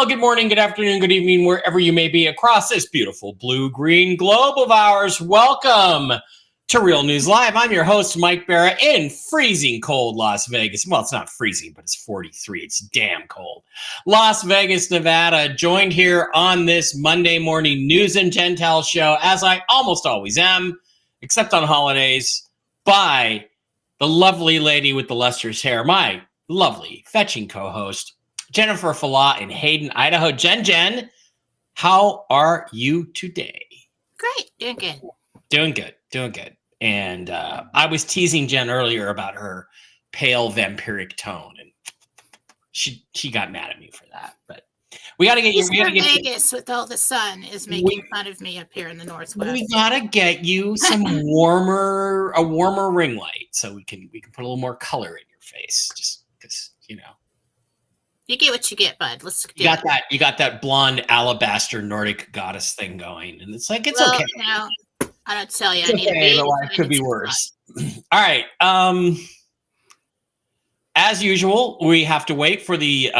good morning, good afternoon, good evening, wherever you may be across this beautiful blue-green globe of ours. Welcome to Real News Live. I'm your host, Mike Barra, in freezing cold Las Vegas. Well, it's not freezing, but it's 43. It's damn cold. Las Vegas, Nevada, joined here on this Monday morning News and Jentel show, as I almost always am, except on holidays, by the lovely lady with the lustrous hair, my lovely fetching co-host, Jennifer Falah in Hayden, Idaho. Jen, how are you today? Great, doing good. Doing good. And I was teasing Jen earlier about her pale vampiric tone, and she got mad at me for that. But we got to get you. We got to get Vegas with all the sun is making fun of me up here in the Northwest. We got to get you some a warmer ring light, so we can put a little more color in your face, just because You get what you get, bud. Let's do it. You got that blonde alabaster Nordic goddess thing going, and it's like okay. No, I don't tell you. It's okay, but life could be worse. All right. As usual, we have to wait for the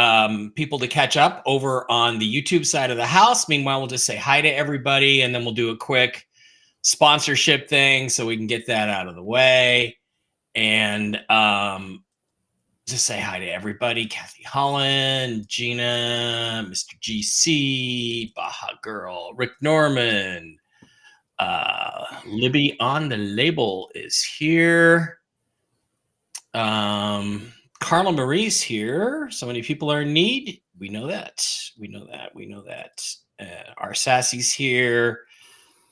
people to catch up over on the YouTube side of the house. Meanwhile, we'll just say hi to everybody, and then we'll do a quick sponsorship thing so we can get that out of the way. And just say hi to everybody. Kathy Holland, Gina, Mr. GC, Baja Girl, Rick Norman, Libby on the label is here. Carla Marie's here. So many people are in need. We know that. Our Sassy's here.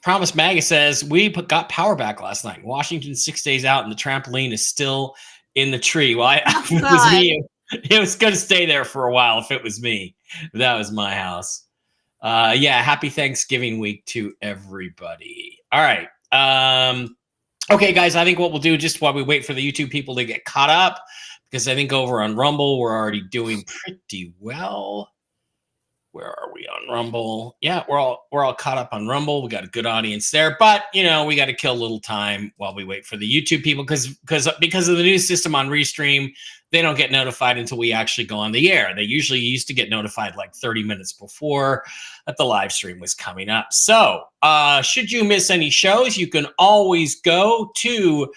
Promise Maga says, we got power back last night. Washington 6 days out, and the trampoline is still in the tree. Well, if it was me, it was going to stay there for a while if it was me. That was my house. Happy Thanksgiving week to everybody. All right. Okay, guys, I think what we'll do, just while we wait for the YouTube people to get caught up, because I think over on Rumble, we're already doing pretty well. Where are we on Rumble? Yeah, we're all caught up on Rumble. We got a good audience there, but we got to kill a little time while we wait for the YouTube people because of the new system on Restream, they don't get notified until we actually go on the air. They usually used to get notified like 30 minutes before that the live stream was coming up. So, should you miss any shows, you can always go to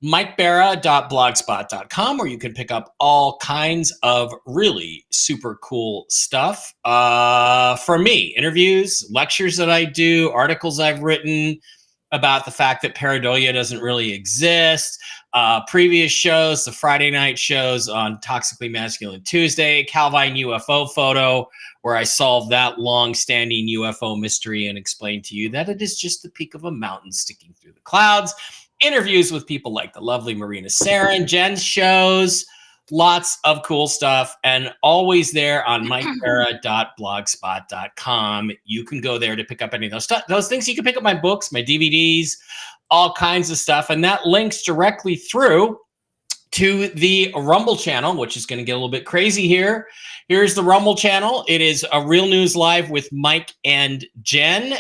MikeBarra.blogspot.com, where you can pick up all kinds of really super cool stuff from me. Interviews, lectures that I do, articles I've written about the fact that pareidolia doesn't really exist, previous shows, the Friday night shows on Toxically Masculine Tuesday, Calvine UFO photo, where I solve that long-standing UFO mystery and explain to you that it is just the peak of a mountain sticking through the clouds. Interviews with people like the lovely Marina Sarin, Jen's shows, lots of cool stuff, and always there on MikeBarra.blogspot.com. You can go there to pick up any of those things. You can pick up my books, my DVDs, all kinds of stuff, and that links directly through to the Rumble channel, which is going to get a little bit crazy here. Here's the Rumble channel. It is a Real News Live with Mike and Jen.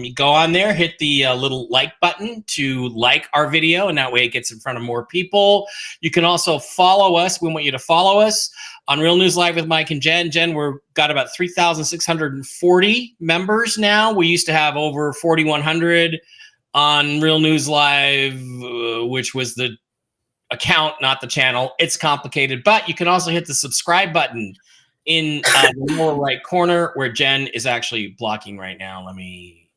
You go on there, hit the little like button to like our video, and that way it gets in front of more people. You can also follow us. We want you to follow us on Real News Live with Mike and Jen. Jen, we've got about 3,640 members now. We used to have over 4,100 on Real News Live, which was the account, not the channel. It's complicated, but you can also hit the subscribe button in the lower right corner where Jen is actually blocking right now. Let me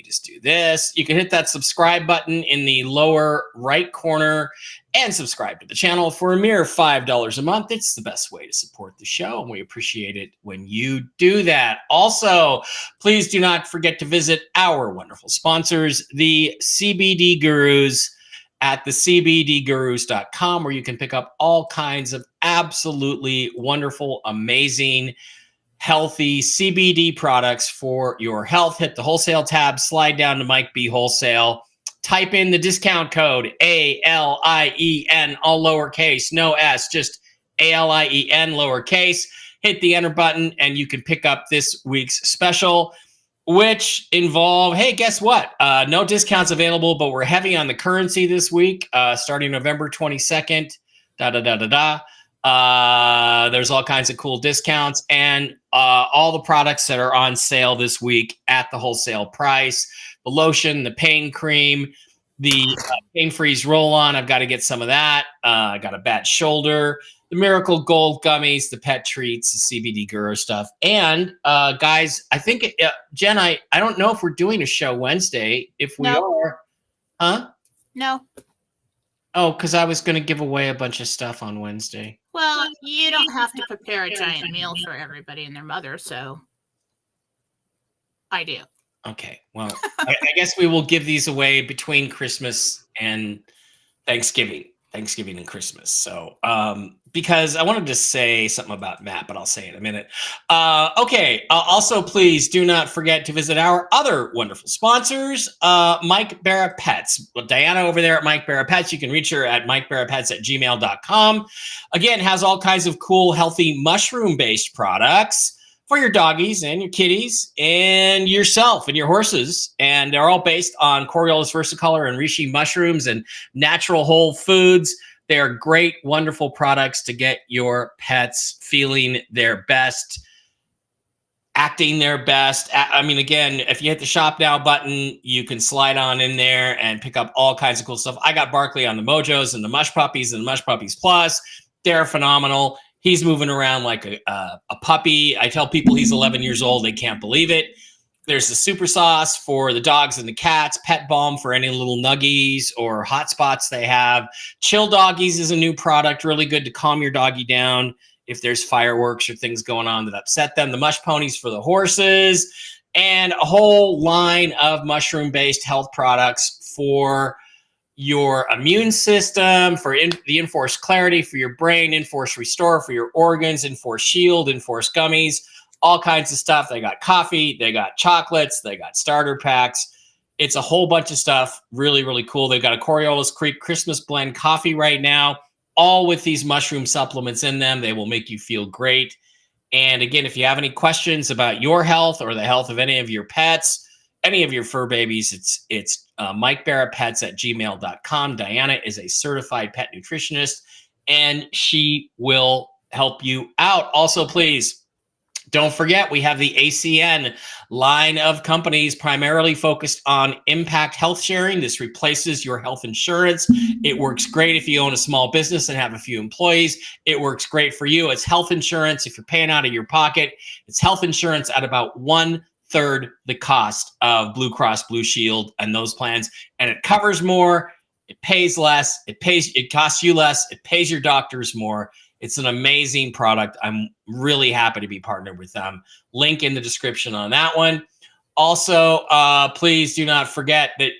just do this. You can hit that subscribe button in the lower right corner and subscribe to the channel for a mere $5 a month. It's the best way to support the show, and we appreciate it when you do that. Also, please do not forget to visit our wonderful sponsors, the CBD Gurus, at thecbdgurus.com, where you can pick up all kinds of absolutely wonderful, amazing, healthy CBD products for your health. Hit the wholesale tab, slide down to Mike B Wholesale, type in the discount code ALIEN, all lowercase, no S, just ALIEN lowercase. Hit the enter button, and you can pick up this week's special, which involve, hey, guess what? No discounts available, but we're heavy on the currency this week, starting November 22nd, There's all kinds of cool discounts and all the products that are on sale this week at the wholesale price. The lotion, the pain cream, the pain freeze roll on. I've got to get some of that. I got a bad shoulder. The Miracle Gold gummies, the pet treats, the CBD Guru stuff. And guys, I think, Jen, I don't know if we're doing a show Wednesday. If we are, huh? No. Oh, because I was going to give away a bunch of stuff on Wednesday. Well, you don't have to prepare a giant meal for everybody and their mother, so I do. Okay. Well, I guess we will give these away between Christmas and Thanksgiving and Christmas. So, because I wanted to say something about Matt, but I'll say it in a minute. Okay. Also, please do not forget to visit our other wonderful sponsors, Mike Barra Pets. Well, Diana over there at Mike Barra Pets, you can reach her at mikebarrapets@gmail.com. Again, has all kinds of cool, healthy mushroom-based products for your doggies and your kitties and yourself and your horses. And they're all based on Coriolis versicolor and reishi mushrooms and natural whole foods. They are great, wonderful products to get your pets feeling their best, acting their best. I mean, again, if you hit the shop now button, you can slide on in there and pick up all kinds of cool stuff. I got Barkley on the Mojos and the Mush Puppies and the Mush Puppies Plus. They're phenomenal. He's moving around like a puppy. I tell people he's 11 years old. They can't believe it. There's the super sauce for the dogs and the cats, pet balm for any little nuggies or hot spots they have. Chill Doggies is a new product, really good to calm your doggy down if there's fireworks or things going on that upset them. The Mush Ponies for the horses, and a whole line of mushroom-based health products for your immune system, for the Enforce Clarity, for your brain, Enforce Restore, for your organs, Enforce Shield, Enforce Gummies, all kinds of stuff. They got coffee, they got chocolates, they got starter packs. It's a whole bunch of stuff. Really, really cool. They've got a Coriolis Creek Christmas blend coffee right now, all with these mushroom supplements in them. They will make you feel great. And again, if you have any questions about your health or the health of any of your pets, any of your fur babies, it's mikebarrapets@gmail.com. Diana is a certified pet nutritionist, and she will help you out. Also, please don't forget, we have the ACN line of companies primarily focused on impact health sharing. This replaces your health insurance. It works great if you own a small business and have a few employees. It works great for you. It's health insurance if you're paying out of your pocket. It's health insurance at about 1/3 the cost of Blue Cross Blue Shield and those plans, and it covers more, it pays less, it costs you less, it pays your doctors more. It's an amazing product. I'm really happy to be partnered with them. Link in the description on that one. Also, please do not forget that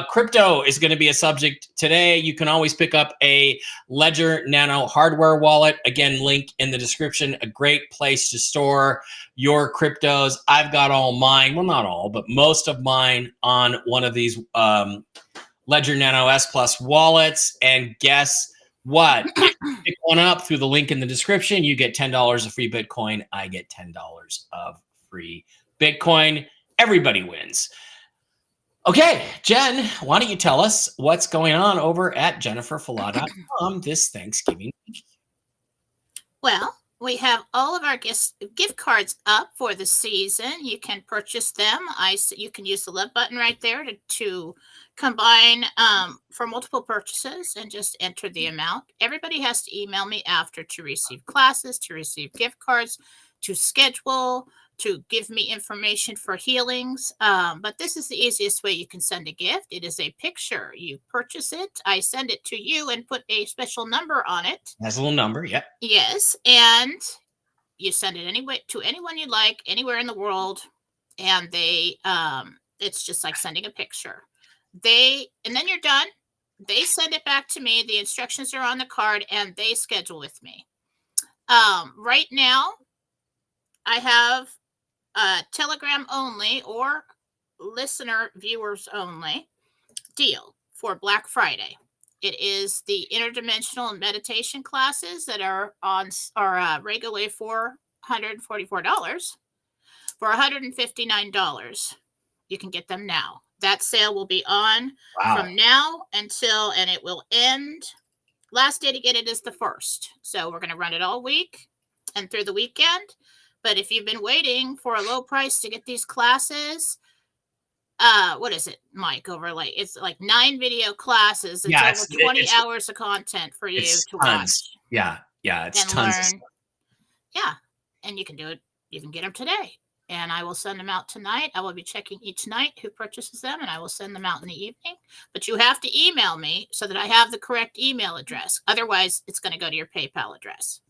crypto is going to be a subject today. You can always pick up a Ledger Nano hardware wallet. Again, link in the description. A great place to store your cryptos. I've got all mine. Well, not all, but most of mine on one of these Ledger Nano S Plus wallets. And guess what? If you pick one up through the link in the description, you get $10 of free Bitcoin. I get $10 of free Bitcoin. Everybody wins. Okay, Jen, why don't you tell us what's going on over at jenniferfala.com this Thanksgiving week? Well, we have all of our gift cards up for the season. You can purchase them. You can use the love button right there to combine for multiple purchases and just enter the amount. Everybody has to email me after to receive classes, to receive gift cards, to schedule, to give me information for healings. But this is the easiest way you can send a gift. It is a picture. You purchase it. I send it to you and put a special number on it. Has a little number, yep. Yes, and you send it to anyone you like, anywhere in the world, and it's just like sending a picture. And then you're done. They send it back to me. The instructions are on the card, and they schedule with me. Right now, I have a Telegram only or listener viewers only deal for Black Friday. It is the interdimensional and meditation classes that are regularly $444 for $159. You can get them now. That sale will be on from now and it will end last day to get it is the 1st. So we're going to run it all week and through the weekend. But if you've been waiting for a low price to get these classes, what is it, Mike? It's like 9 video classes. It's Yeah, over 20 hours of content for you to tons. watch. Yeah, it's and tons. learn. Yeah, and you can do it. You can get them today, and I will send them out tonight. I will be checking each night who purchases them, and I will send them out in the evening. But you have to email me so that I have the correct email address. Otherwise, it's going to go to your PayPal address.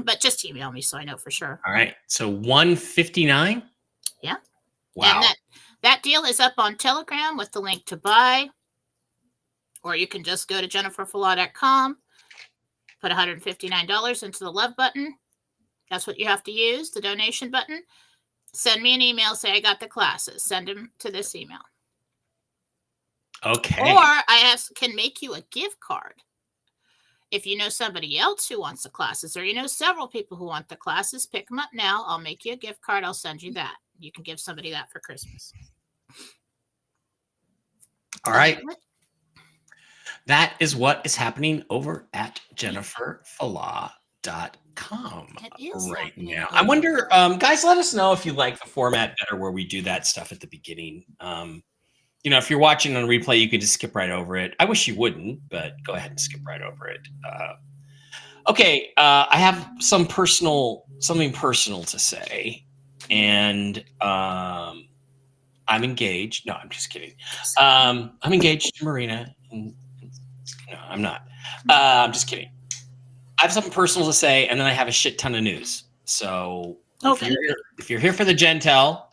But just email me so I know for sure. All right. So $159. Yeah. Wow. And that deal is up on Telegram with the link to buy, or you can just go to jenniferfalaw.com, put $159 into the love button. That's what you have to use, the donation button. Send me an email, say I got the classes. Send them to this email. Okay. Or I can make you a gift card. If you know somebody else who wants the classes, or you know several people who want the classes, pick them up now. I'll make you a gift card. I'll send you that. You can give somebody that for Christmas. All right. That is what is happening over at jenniferfalaw.com right now. I wonder, guys, let us know if you like the format better where we do that stuff at the beginning. If you're watching on replay, you can just skip right over it. I wish you wouldn't, but go ahead and skip right over it. Okay, I have something personal to say, and I'm engaged. No, I'm just kidding. I'm engaged to Marina. No, I'm not. I'm just kidding. I have something personal to say, and then I have a shit ton of news. So if you're here for the Jentel,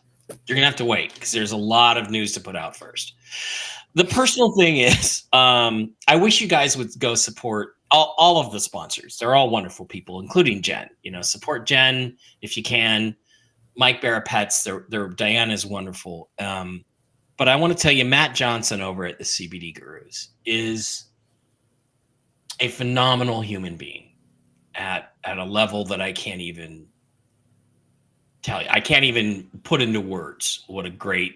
you're gonna have to wait because there's a lot of news to put out first. The personal thing is, I wish you guys would go support all of the sponsors. They're all wonderful people, including Jen. Support Jen if you can. Mike Barra Pets. Their Diana is wonderful. But I want to tell you, Matt Johnson over at the CBD Gurus is a phenomenal human being at a level that I can't even tell you. I can't even put into words what a great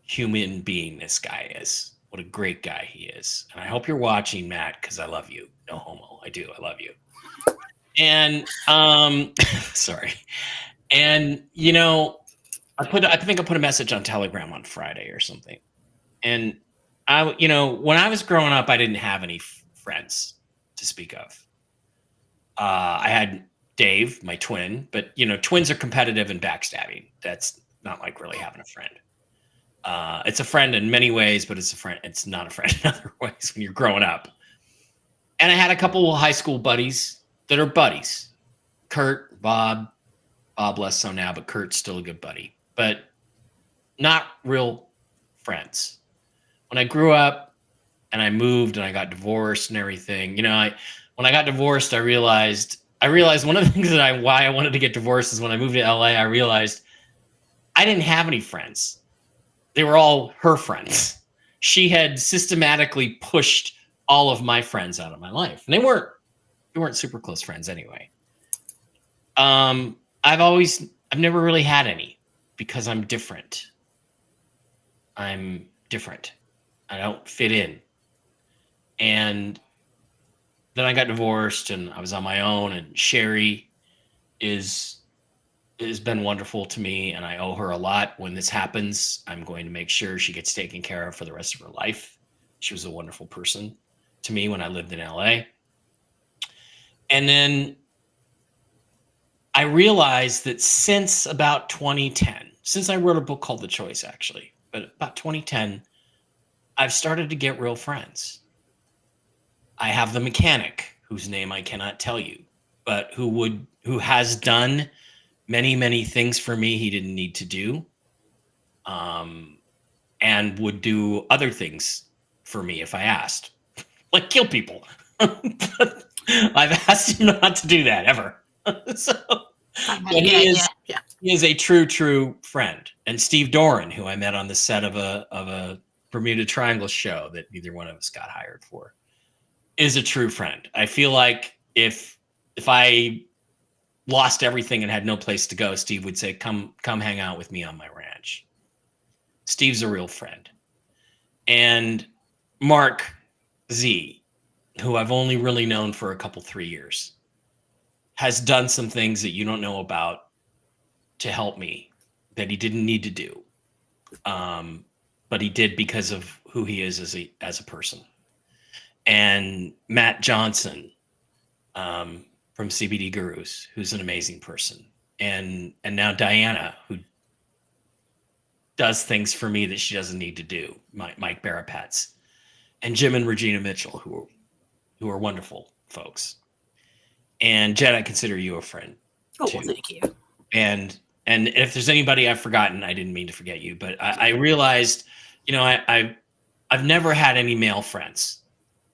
human being this guy is. What a great guy he is. And I hope you're watching, Matt, because I love you. No homo. I do. I love you. And sorry. And I think I put a message on Telegram on Friday or something. And when I was growing up, I didn't have any friends to speak of. I had Dave, my twin, but twins are competitive and backstabbing. That's not like really having a friend. It's a friend in many ways, but it's not a friend in other ways when you're growing up. And I had a couple of high school buddies that are buddies. Kurt, Bob less so now, but Kurt's still a good buddy, but not real friends. When I grew up and I moved and I got divorced and everything, when I got divorced, I realized one of the things why I wanted to get divorced is when I moved to LA, I realized I didn't have any friends. They were all her friends. She had systematically pushed all of my friends out of my life. And they weren't super close friends anyway. I've never really had any because I'm different. I don't fit in. And then I got divorced and I was on my own, and Sherry has been wonderful to me, and I owe her a lot. When this happens, I'm going to make sure she gets taken care of for the rest of her life. She was a wonderful person to me when I lived in LA. And then I realized that since about 2010, since I wrote a book called The Choice, actually, but about 2010, I've started to get real friends. I have the mechanic, whose name I cannot tell you, but who has done many, many things for me he didn't need to do, and would do other things for me if I asked, like kill people. But I've asked him not to do that ever. So he is a true friend. And Steve Doran, who I met on the set of a Bermuda Triangle show that neither one of us got hired for, is a true friend. I feel like if I lost everything and had no place to go, Steve would say, come hang out with me on my ranch. Steve's a real friend. And Mark Z, who I've only really known for a couple, 3 years, has done some things that you don't know about to help me that he didn't need to do. But he did because of who he is as a person. And Matt Johnson, from CBD Gurus, who's an amazing person. And now Diana, who does things for me that she doesn't need to do, Mike Barapats, and Jim and Regina Mitchell, who are wonderful folks. And Jen, I consider you a friend. Oh, well, thank you. And if there's anybody I've forgotten, I didn't mean to forget you, but I realized, I've never had any male friends,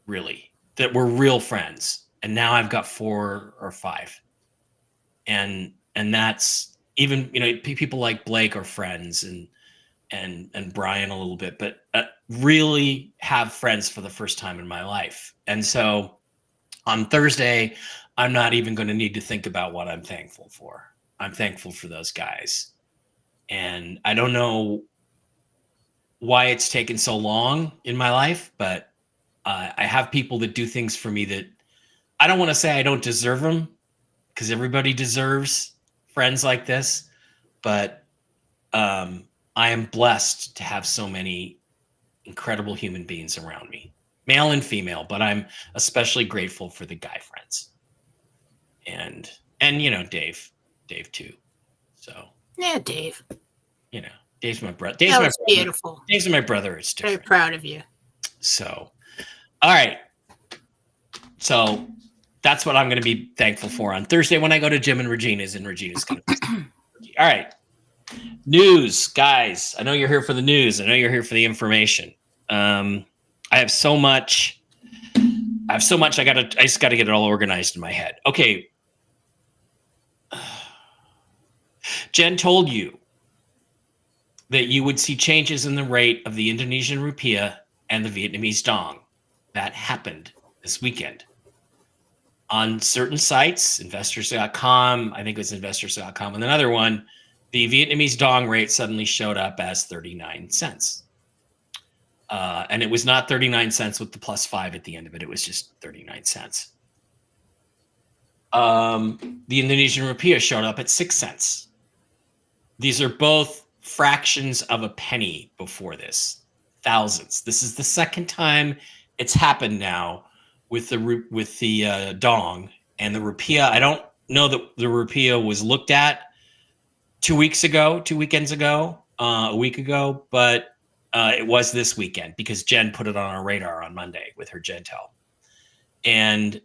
really, that were real friends, and now I've got 4 or 5, and that's even people like Blake are friends, and Brian a little bit, but really have friends for the first time in my life. And so on Thursday, I'm not even going to need to think about what I'm thankful for. I'm thankful for those guys. And I don't know why it's taken so long in my life, but I have people that do things for me that I don't want to say I don't deserve them, because everybody deserves friends like this. But I am blessed to have so many incredible human beings around me, male and female, but I'm especially grateful for the guy friends. And Dave too. So yeah, Dave. Dave's my brother. That was beautiful. Dave's my brother. It's different. Very proud of you. So, all right. So that's what I'm going to be thankful for on Thursday when I go to Jim and Regina's, and Regina's going to. All right. News, guys. I know you're here for the news. I know you're here for the information. I have so much. I just got to get it all organized in my head. Okay. Jen told you that you would see changes in the rate of the Indonesian rupiah and the Vietnamese dong. That happened this weekend on certain sites, investors.com, I think it was investors.com, and another one, the Vietnamese dong rate suddenly showed up as 39 cents. And it was not 39 cents with the +5 at the end of it. It was just 39 cents. The Indonesian rupiah showed up at 6 cents. These are both fractions of a penny before this. Thousands. This is the second time it's happened now with the dong and the rupiah. I don't know that the rupiah was looked at 2 weekends ago, a week ago, but it was this weekend because Jen put it on our radar on Monday with her Jentel. And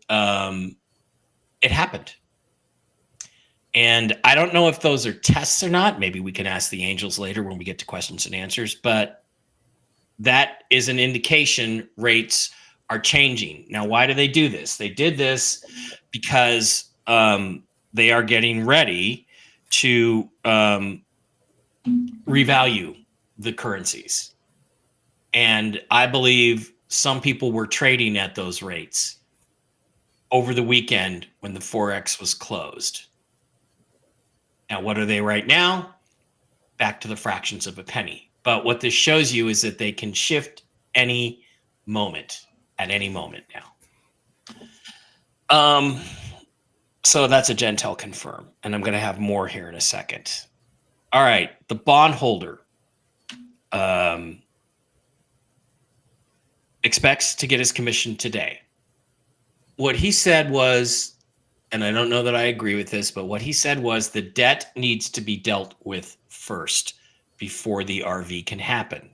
it happened. And I don't know if those are tests or not. Maybe we can ask the angels later when we get to questions and answers, but that is an indication rates are changing. Now, why do they do this? They did this because they are getting ready to revalue the currencies. And I believe some people were trading at those rates over the weekend when the Forex was closed. Now, what are they right now? Back to the fractions of a penny. But what this shows you is that they can shift any moment, at any moment now. So that's a Jentel confirm, and I'm going to have more here in a second. All right, the bondholder expects to get his commission today. What he said was, and I don't know that I agree with this, but what he said was the debt needs to be dealt with first before the RV can happen.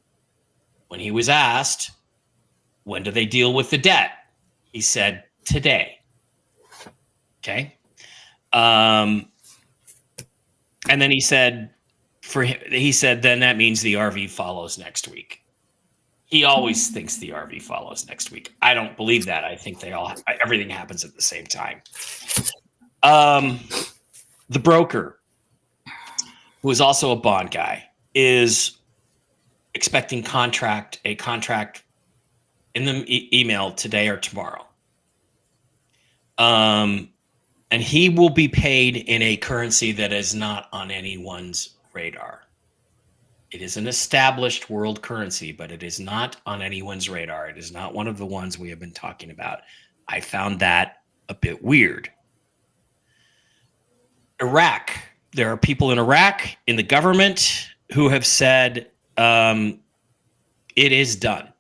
When he was asked, when do they deal with the debt? He said, today. Okay. And then he said, then that means the RV follows next week. He always thinks the RV follows next week. I don't believe that. I think everything happens at the same time. The broker, who is also a bond guy, is expecting a contract in the email today or tomorrow. And he will be paid in a currency that is not on anyone's radar. It is an established world currency, but it is not on anyone's radar. It is not one of the ones we have been talking about. I found that a bit weird. Iraq. There are people in Iraq, in the government, who have said it is done.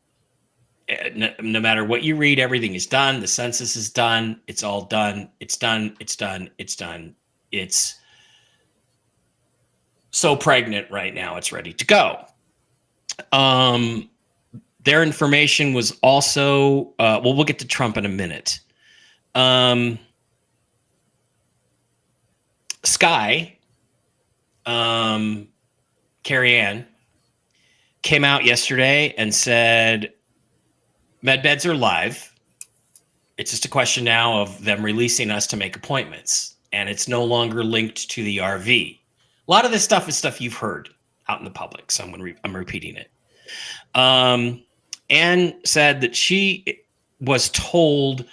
No matter what you read, everything is done. The census is done. It's all done. It's done. It's done. It's done. It's so pregnant right now. It's ready to go. Their information was also, we'll get to Trump in a minute. Sky, Carrie Ann, came out yesterday and said med beds are live. It's just a question now of them releasing us to make appointments, and it's no longer linked to the RV. A lot of this stuff is stuff you've heard out in the public, so I'm repeating it. Anne said that she was told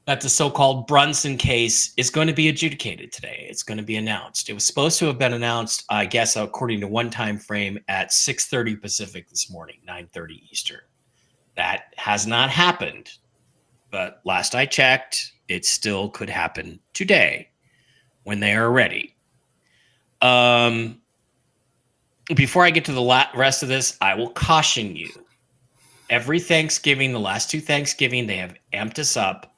that the so-called Brunson case is going to be adjudicated today. It's going to be announced. It was supposed to have been announced, I guess, according to one time frame at 6:30 Pacific this morning, 9:30 Eastern. That has not happened, but last I checked, it still could happen today when they are ready. Before I get to the rest of this, I will caution you. Every Thanksgiving, the last two Thanksgiving, they have amped us up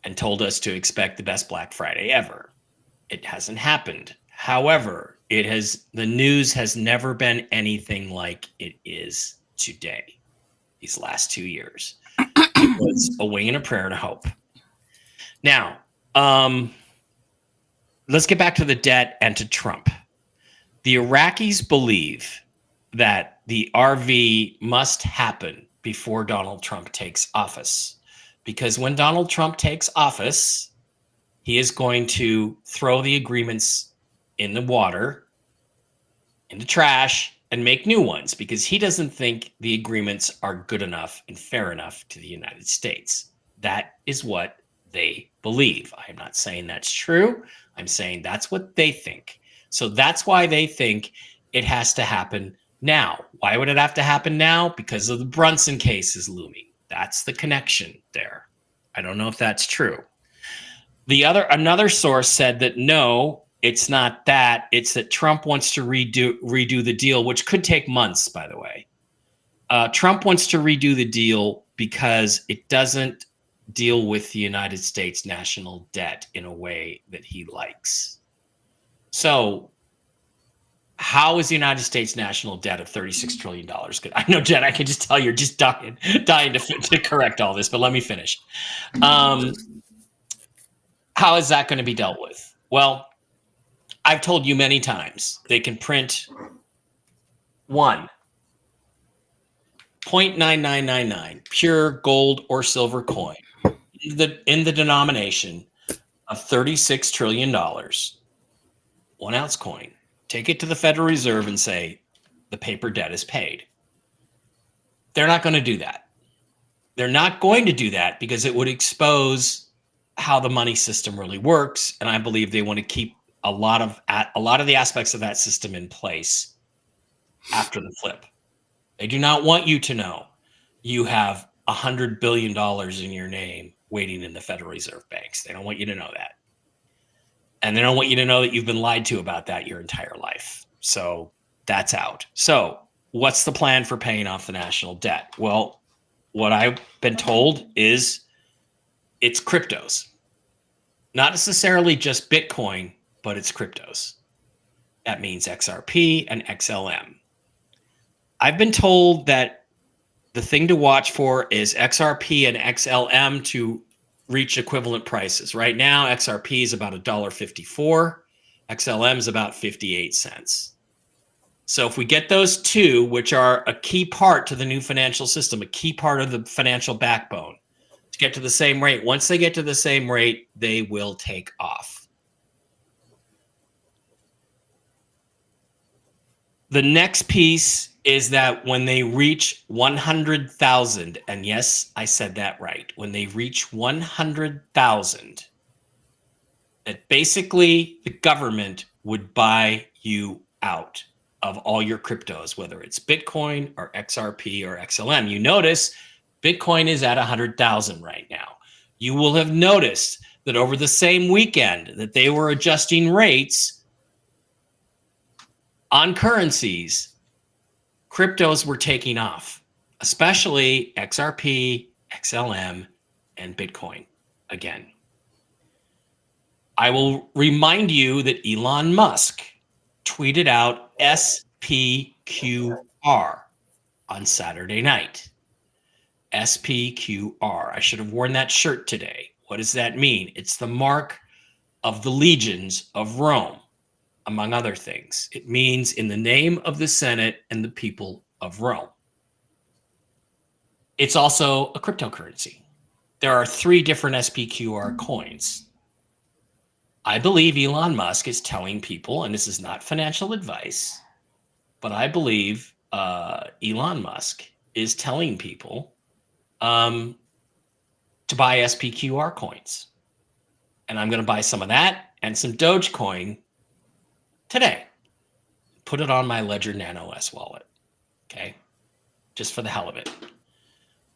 and told us to expect the best Black Friday ever. It hasn't happened. However, the news has never been anything like it is today. These last 2 years, it was a wing and a prayer and a hope. Now, let's get back to the debt and to Trump. The Iraqis believe that the RV must happen before Donald Trump takes office, because when Donald Trump takes office, he is going to throw the agreements in the water, in the trash, and make new ones, because he doesn't think the agreements are good enough and fair enough to the United States. That is what they believe. I'm not saying that's true. I'm saying that's what they think. So that's why they think it has to happen now. Why would it have to happen now? Because of the Brunson case is looming. That's the connection there. I don't know if that's true. Another source said that no, it's not that. It's that Trump wants to redo the deal, which could take months, by the way. Trump wants to redo the deal because it doesn't deal with the United States national debt in a way that he likes. So how is the United States national debt of $36 trillion good? I know, Jen, I can just tell you're just dying to correct all this, but let me finish. How is that going to be dealt with? Well, I've told you many times, they can print 0.9999 pure gold or silver coin in the denomination of $36 trillion, 1 ounce coin. Take it to the Federal Reserve and say the paper debt is paid. They're not going to do that. They're not going to do that because it would expose how the money system really works, and I believe they want to keep a lot of the aspects of that system in place after the flip. They do not want you to know you have $100 billion in your name waiting in the Federal Reserve banks. They don't want you to know that. And they don't want you to know that you've been lied to about that your entire life. So that's out. So what's the plan for paying off the national debt? Well, what I've been told is it's cryptos. Not necessarily just Bitcoin, but it's cryptos. That means XRP and XLM. I've been told that the thing to watch for is XRP and XLM to reach equivalent prices. Right now, XRP is about $1.54. XLM is about 58 cents. So if we get those two, which are a key part to the new financial system, a key part of the financial backbone, to get to the same rate, once they get to the same rate, they will take off. The next piece is that when they reach 100,000, and yes, I said that right, when they reach 100,000, that basically the government would buy you out of all your cryptos, whether it's Bitcoin or XRP or XLM. You notice Bitcoin is at 100,000 right now. you will have noticed that over the same weekend that they were adjusting rates on currencies, cryptos were taking off, especially XRP, XLM, and Bitcoin again. I will remind you that Elon Musk tweeted out SPQR on Saturday night. SPQR. I should have worn that shirt today. What does that mean? It's the mark of the legions of Rome, among other things. It means in the name of the Senate and the people of Rome. It's also a cryptocurrency. There are 3 different SPQR coins. I believe Elon Musk is telling people, and this is not financial advice, but I believe Elon Musk is telling people to buy SPQR coins. And I'm going to buy some of that and some Dogecoin today. Put it on my Ledger Nano S wallet. Okay. Just for the hell of it.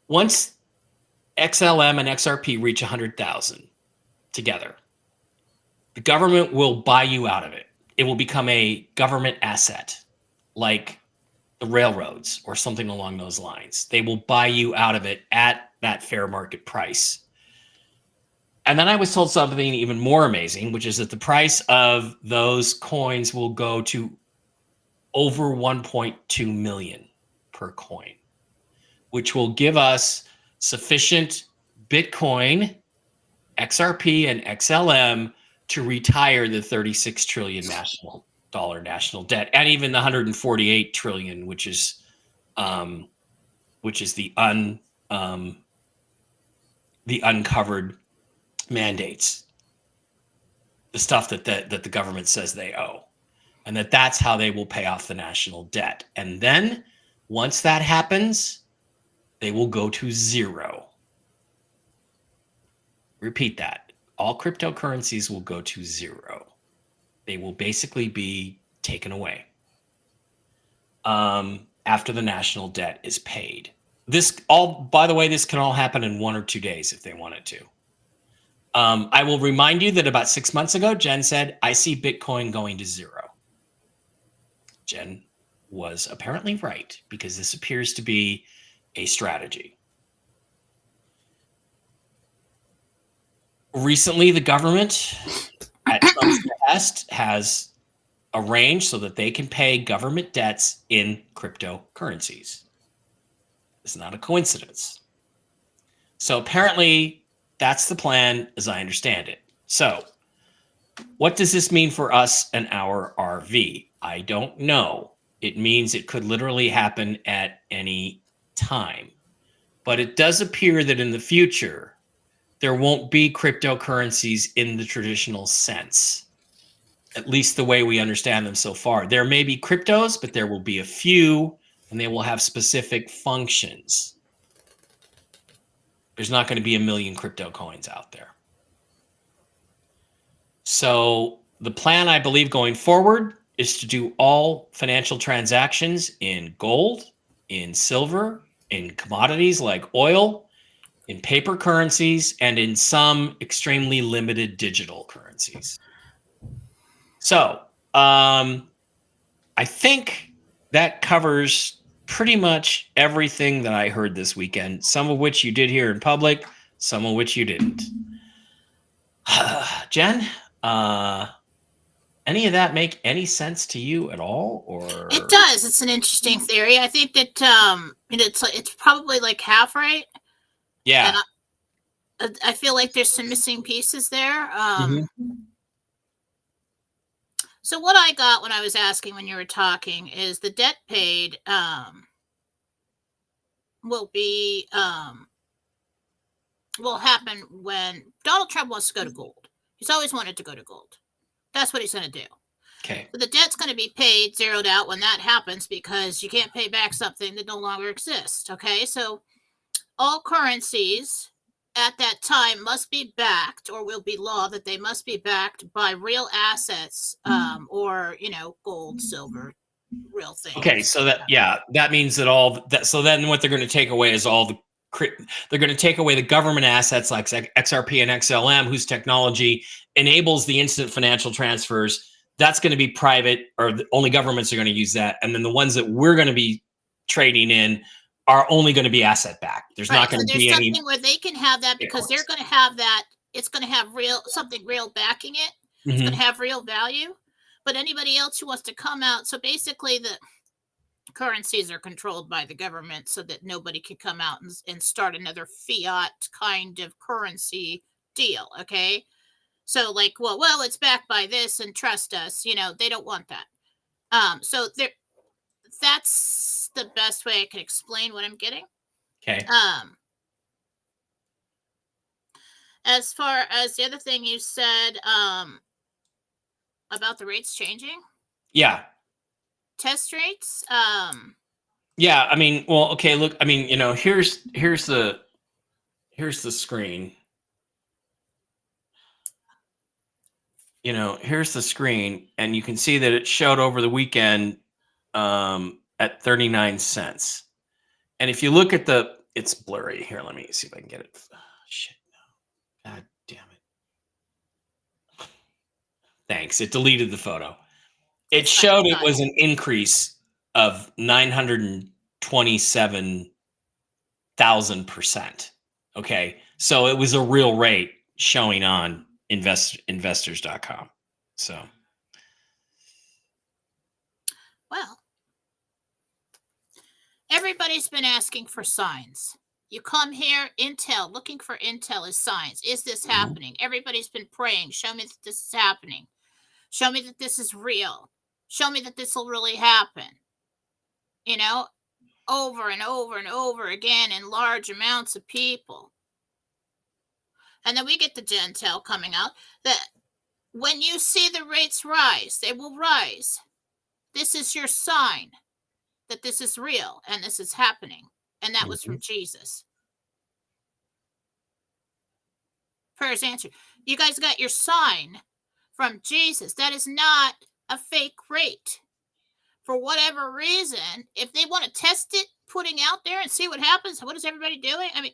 Once XLM and XRP reach 100,000 together, the government will buy you out of it. It will become a government asset, like the railroads or something along those lines. They will buy you out of it at that fair market price. And then I was told something even more amazing, which is that the price of those coins will go to over 1.2 million per coin, which will give us sufficient Bitcoin, XRP, and XLM to retire the 36 trillion national debt, and even the 148 trillion, which is the uncovered mandates, the stuff that the government says they owe, and that's how they will pay off the national debt. And then once that happens, they will go to zero. Repeat that. All cryptocurrencies will go to zero. They will basically be taken away after the national debt is paid. By the way, this can all happen in 1 or 2 days if they wanted to. I will remind you that about 6 months ago, Jen said, I see Bitcoin going to zero. Jen was apparently right, because this appears to be a strategy. Recently, the government, at some behest, has arranged so that they can pay government debts in cryptocurrencies. It's not a coincidence. So apparently, that's the plan as I understand it. So what does this mean for us and our RV? I don't know. It means it could literally happen at any time. But it does appear that in the future, there won't be cryptocurrencies in the traditional sense, at least the way we understand them so far. There may be cryptos, but there will be a few, and they will have specific functions. There's not going to be a million crypto coins out there. So the plan, I believe, going forward is to do all financial transactions in gold, in silver, in commodities like oil, in paper currencies, and in some extremely limited digital currencies. So I think that covers pretty much everything that I heard this weekend, some of which you did hear in public, some of which you didn't. Jen, any of that make any sense to you at all? Or it does. It's an interesting theory. I think that it's probably like half right. Yeah. And I feel like there's some missing pieces there. So what I got when I was asking when you were talking is the debt paid will happen when Donald Trump wants to go to gold. He's always wanted to go to gold. That's what he's going to do. Okay. So the debt's going to be paid, zeroed out when that happens, because you can't pay back something that no longer exists. Okay. So all currencies at that time must be backed, or will be law that they must be backed by real assets, or, gold, silver, real things. Okay. So that means that so then what they're going to take away is all the they're going to take away the government assets like XRP and XLM, whose technology enables the instant financial transfers. That's going to be private, or only governments are going to use that. And then the ones that we're going to be trading in are only going to be asset backed. There's not going to be any. There's something where they can have that because they're going to have that. It's going to have something real backing it. It's going to have real value. But anybody else who wants to come out, so basically the currencies are controlled by the government so that nobody can come out and start another fiat kind of currency deal. Okay. So like, well, it's backed by this and trust us, they don't want that. So that's the best way I can explain what I'm getting. Okay. As far as the other thing you said, about the rates changing. Yeah. Test rates. Yeah. I mean, well, okay. Look, I mean, here's the screen. Here's the screen, and you can see that it showed over the weekend at 39 cents. And if you look at it's blurry here. Let me see if I can get it. Oh, shit. No. God damn it. Thanks. It deleted the photo. It showed it was an increase of 927,000%. Okay. So it was a real rate showing on investors.com. So. Well, everybody's been asking for signs. You come here, intel, looking for intel is signs. Is this happening? Everybody's been praying. Show me that this is happening. Show me that this is real. Show me that this will really happen. Over and over and over again in large amounts of people. And then we get the Jentel coming out that when you see the rates rise, they will rise. This is your sign that this is real and this is happening. And that was from Jesus. Prayers answered. You guys got your sign from Jesus. That is not a fake rate. For whatever reason, if they want to test it, putting out there and see what happens, what is everybody doing? I mean,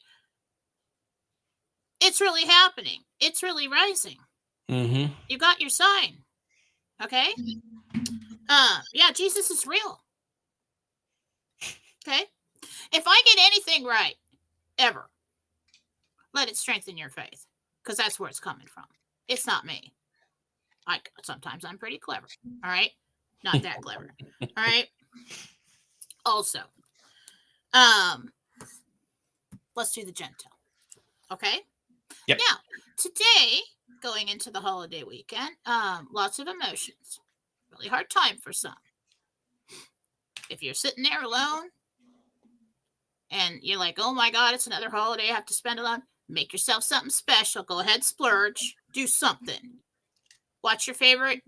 it's really happening. It's really rising. Mm-hmm. You got your sign. Okay? Yeah, Jesus is real. Okay? If I get anything right, ever, let it strengthen your faith. Because that's where it's coming from. It's not me. Sometimes I'm pretty clever. All right? Not that clever. All right? Also, let's do the Jentel. Okay? Yep. Now, today, going into the holiday weekend, lots of emotions. Really hard time for some. If you're sitting there alone and you're like, oh my God, it's another holiday I have to spend alone, make yourself something special. Go ahead, splurge. Do something. Watch your favorite,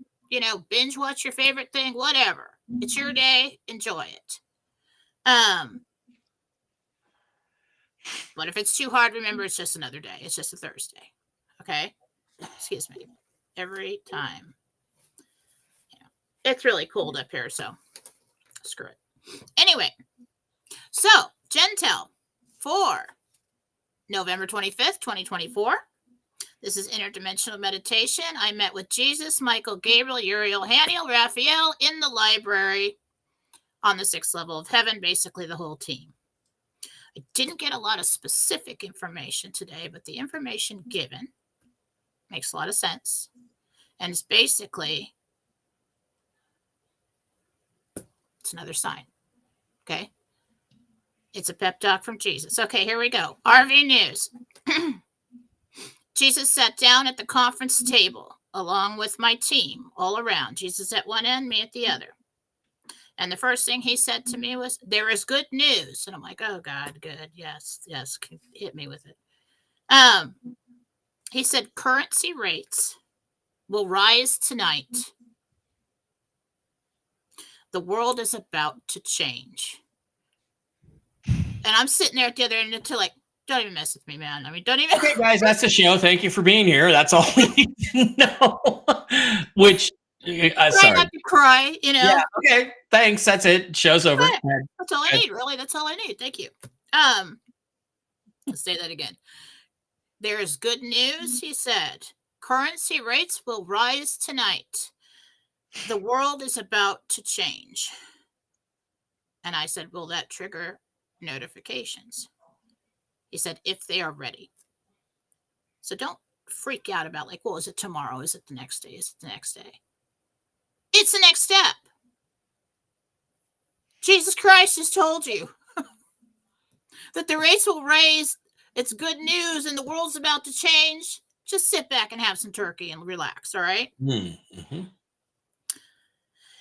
binge watch your favorite thing, whatever. It's your day. Enjoy it. But if it's too hard, remember it's just another day. It's just a Thursday. Okay? Excuse me. Every time. It's really cold up here, so screw it. Anyway, so Jentel for November 25th, 2024. This is Interdimensional Meditation. I met with Jesus, Michael, Gabriel, Uriel, Haniel, Raphael in the library on the 6th level of heaven, basically the whole team. I didn't get a lot of specific information today, but the information given makes a lot of sense. And it's basically, it's another sign. Okay? It's a pep talk from Jesus. Okay, here we go. RV News. Jesus sat down at the conference table along with my team all around. Jesus at one end, me at the other. And the first thing he said to me was, there is good news. And I'm like, oh God, good. Yes, hit me with it. He said, currency rates will rise tonight. The world is about to change. And I'm sitting there at the other end until don't even mess with me, man. I mean, don't even. Okay, guys, that's the show. Thank you for being here. That's all we need to know. Which, Try not to cry, Yeah, okay. Thanks. That's it. Show's over. That's all I need, really. That's all I need. Thank you. I'll say that again. There is good news, he said. Currency rates will rise tonight. The world is about to change. And I said, will that trigger notifications? He said, if they are ready. So don't freak out about like, well, is it tomorrow? Is it the next day? Is it the next day? It's the next step. Jesus Christ has told you that the rates will raise. It's good news and the world's about to change. Just sit back and have some turkey and relax, all right? Mm-hmm.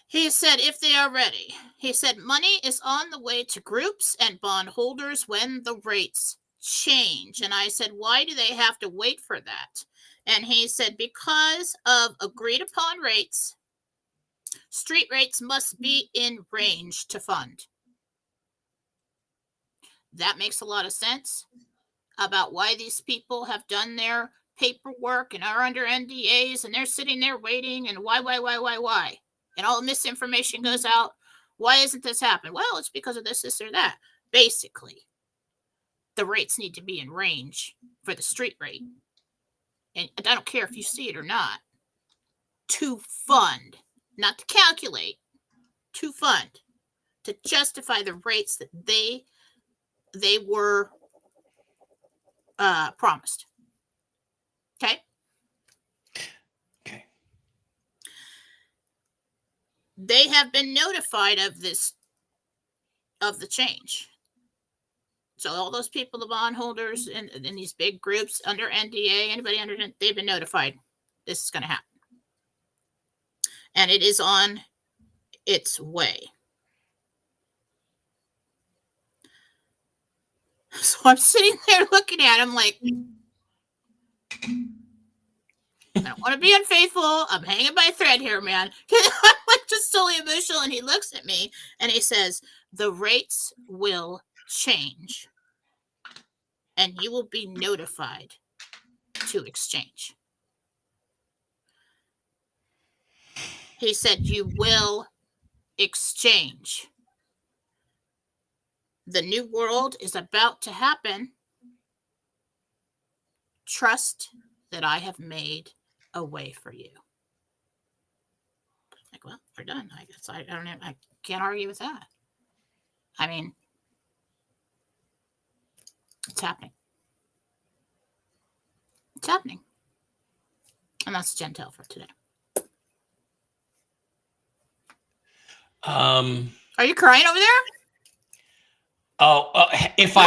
He said, if they are ready. He said, money is on the way to groups and bondholders when the rates change. And I said, why do they have to wait for that? And he said, because of agreed upon rates, street rates must be in range to fund. That makes a lot of sense about why these people have done their paperwork and are under NDAs and they're sitting there waiting and why? And all the misinformation goes out. Why isn't this happening? Well, it's because of this or that. Basically, the rates need to be in range for the street rate. And I don't care if you see it or not. To fund, not to calculate, to fund, to justify the rates that they were promised. Okay? Okay. They have been notified of this, of the change. So all those people, the bondholders in these big groups under NDA, anybody under, they've been notified this is going to happen. And it is on its way. So I'm sitting there looking at him like, I don't want to be unfaithful. I'm hanging by a thread here, man. I'm like just totally emotional. And he looks at me and he says, the rates will change and you will be notified to exchange. He said, you will exchange. The new world is about to happen. Trust that I have made a way for you. Like, well, we're done. I guess I don't know. I can't argue with that. I mean, it's happening. It's happening. And that's Jentel for today. Are you crying over there? Oh, if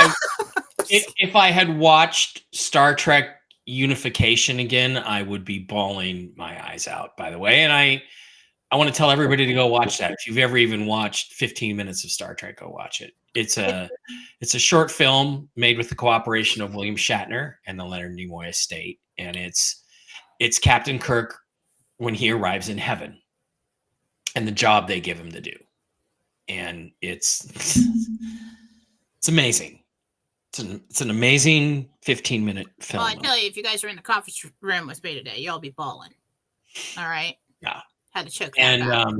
I had watched Star Trek Unification again, I would be bawling my eyes out, by the way. And I want to tell everybody to go watch that. If you've ever even watched 15 minutes of Star Trek, go watch it. It's a short film made with the cooperation of William Shatner and the Leonard Nimoy estate. And it's Captain Kirk when he arrives in heaven and the job they give him to do. And it's amazing. It's an amazing 15-minute film. Well, I tell you, if you guys are in the conference room with me today, you'll be bawling. All right. Yeah. Had to choke that out.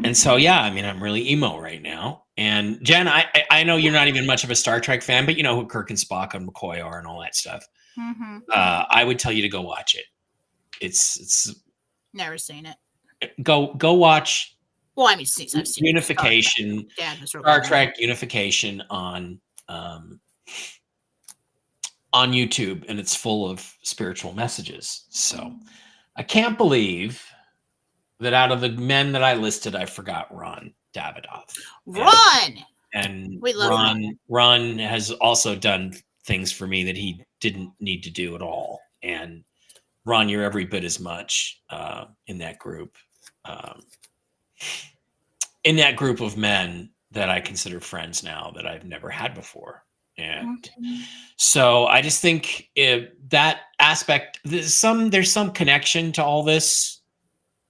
And so yeah, I mean, I'm really emo right now. And Jen, I know you're not even much of a Star Trek fan, but you know who Kirk and Spock and McCoy are and all that stuff. Mm-hmm. I would tell you to go watch it. It's never seen it. Go watch. Well, I mean, I've seen Unification. Star Trek Unification on YouTube, and it's full of spiritual messages. So I can't believe that out of the men that I listed, I forgot Ron Davidoff. Ron! And we love Ron has also done things for me that he didn't need to do at all. And Ron, you're every bit as much in that group. In that group of men that I consider friends now that I've never had before. And so I just think that aspect, there's some connection to all this,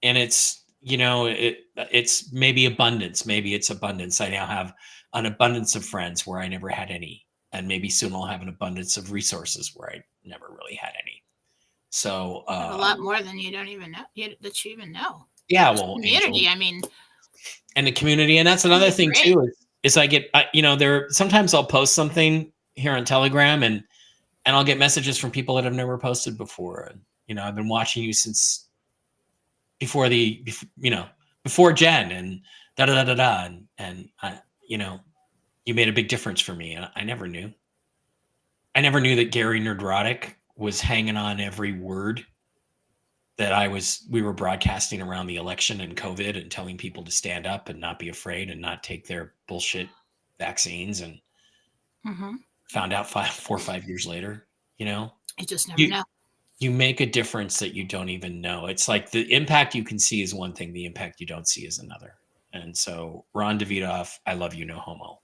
and it's, you know, it's maybe abundance. Maybe it's abundance. I now have an abundance of friends where I never had any. And maybe soon I'll have an abundance of resources where I never really had any. So a lot more than you don't even know that you even know. Yeah. Well, community. Angel, I mean, and the community. And that's another thing too, is I get, you know, sometimes I'll post something here on Telegram and And I'll get messages from people that have never posted before. And, I've been watching you since before Jen and da da da da da. And I, you made a big difference for me. And I never knew. I never knew that Gary Nerdrotic was hanging on every word that we were broadcasting around the election and COVID and telling people to stand up and not be afraid and not take their bullshit vaccines, and found out 4 or 5 years later, You just never know. You make a difference that you don't even know. It's like the impact you can see is one thing, the impact you don't see is another. And so Ron Davidoff, I love you, no homo.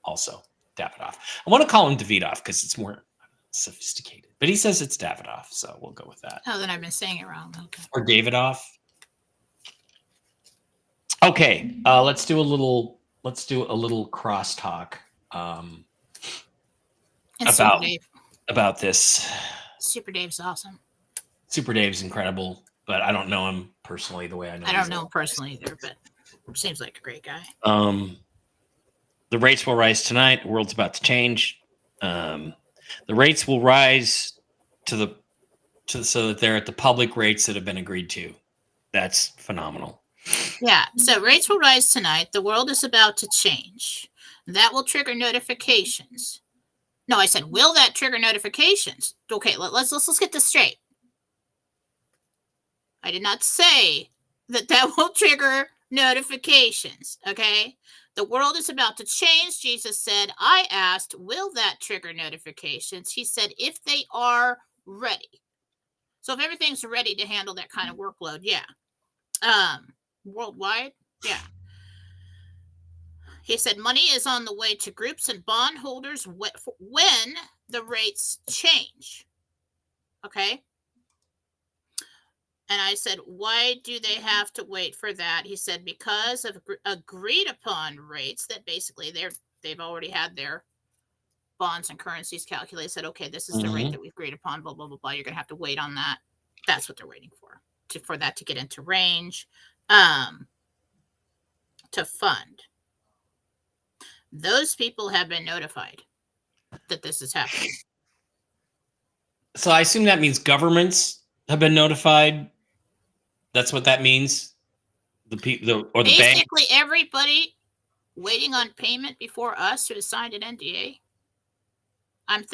Also Davidoff. I want to call him Davidoff because it's more sophisticated, but he says it's Davidoff, so we'll go with that. Oh, then I've been saying it wrong. Okay. Or Davidoff. Okay, let's do a little crosstalk about this. Super Dave's awesome. Super Dave's incredible, but I don't know him personally the way I know. I don't know him personally either, but seems like a great guy. The rates will rise tonight. The world's about to change. The rates will rise so that they're at the public rates that have been agreed to. That's phenomenal. Yeah. So rates will rise tonight. The world is about to change. That will trigger notifications. No, I said, will that trigger notifications? Okay, let's get this straight. I did not say that will trigger notifications. Okay. The world is about to change. Jesus said, I asked, will that trigger notifications? He said, if they are ready. So if everything's ready to handle that kind of workload, yeah. Worldwide, yeah. He said, money is on the way to groups and bondholders when the rates change. Okay. And I said, why do they have to wait for that? He said, because of agreed upon rates that basically they've already had their bonds and currencies calculated. Said, okay, this is the rate that we've agreed upon, blah, blah, blah, blah. You're going to have to wait on that. That's what they're waiting for that to get into range, to fund. Those people have been notified that this is happening. So I assume that means governments have been notified. That's what that means. The bank. Basically, everybody waiting on payment before us who has signed an NDA. I'm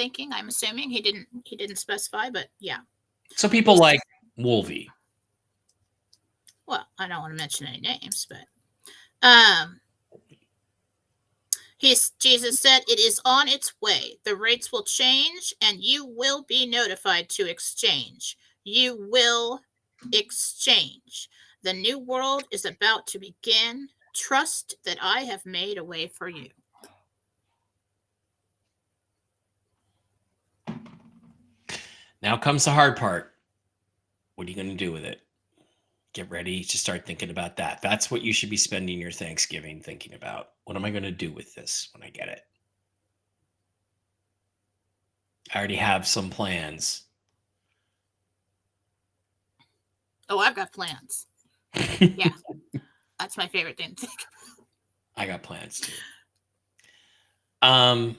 assuming he didn't specify, but yeah. So people like Wolvie. Well, I don't want to mention any names, but Jesus said, it is on its way. The rates will change and you will be notified to exchange. You will exchange. The new world is about to begin. Trust that I have made a way for you. Now comes the hard part. What are you going to do with it? Get ready to start thinking about that. That's what you should be spending your Thanksgiving thinking about. What am I going to do with this when I get it? I already have some plans. Oh, I've got plans. Yeah. That's my favorite thing to think about. I got plans too. I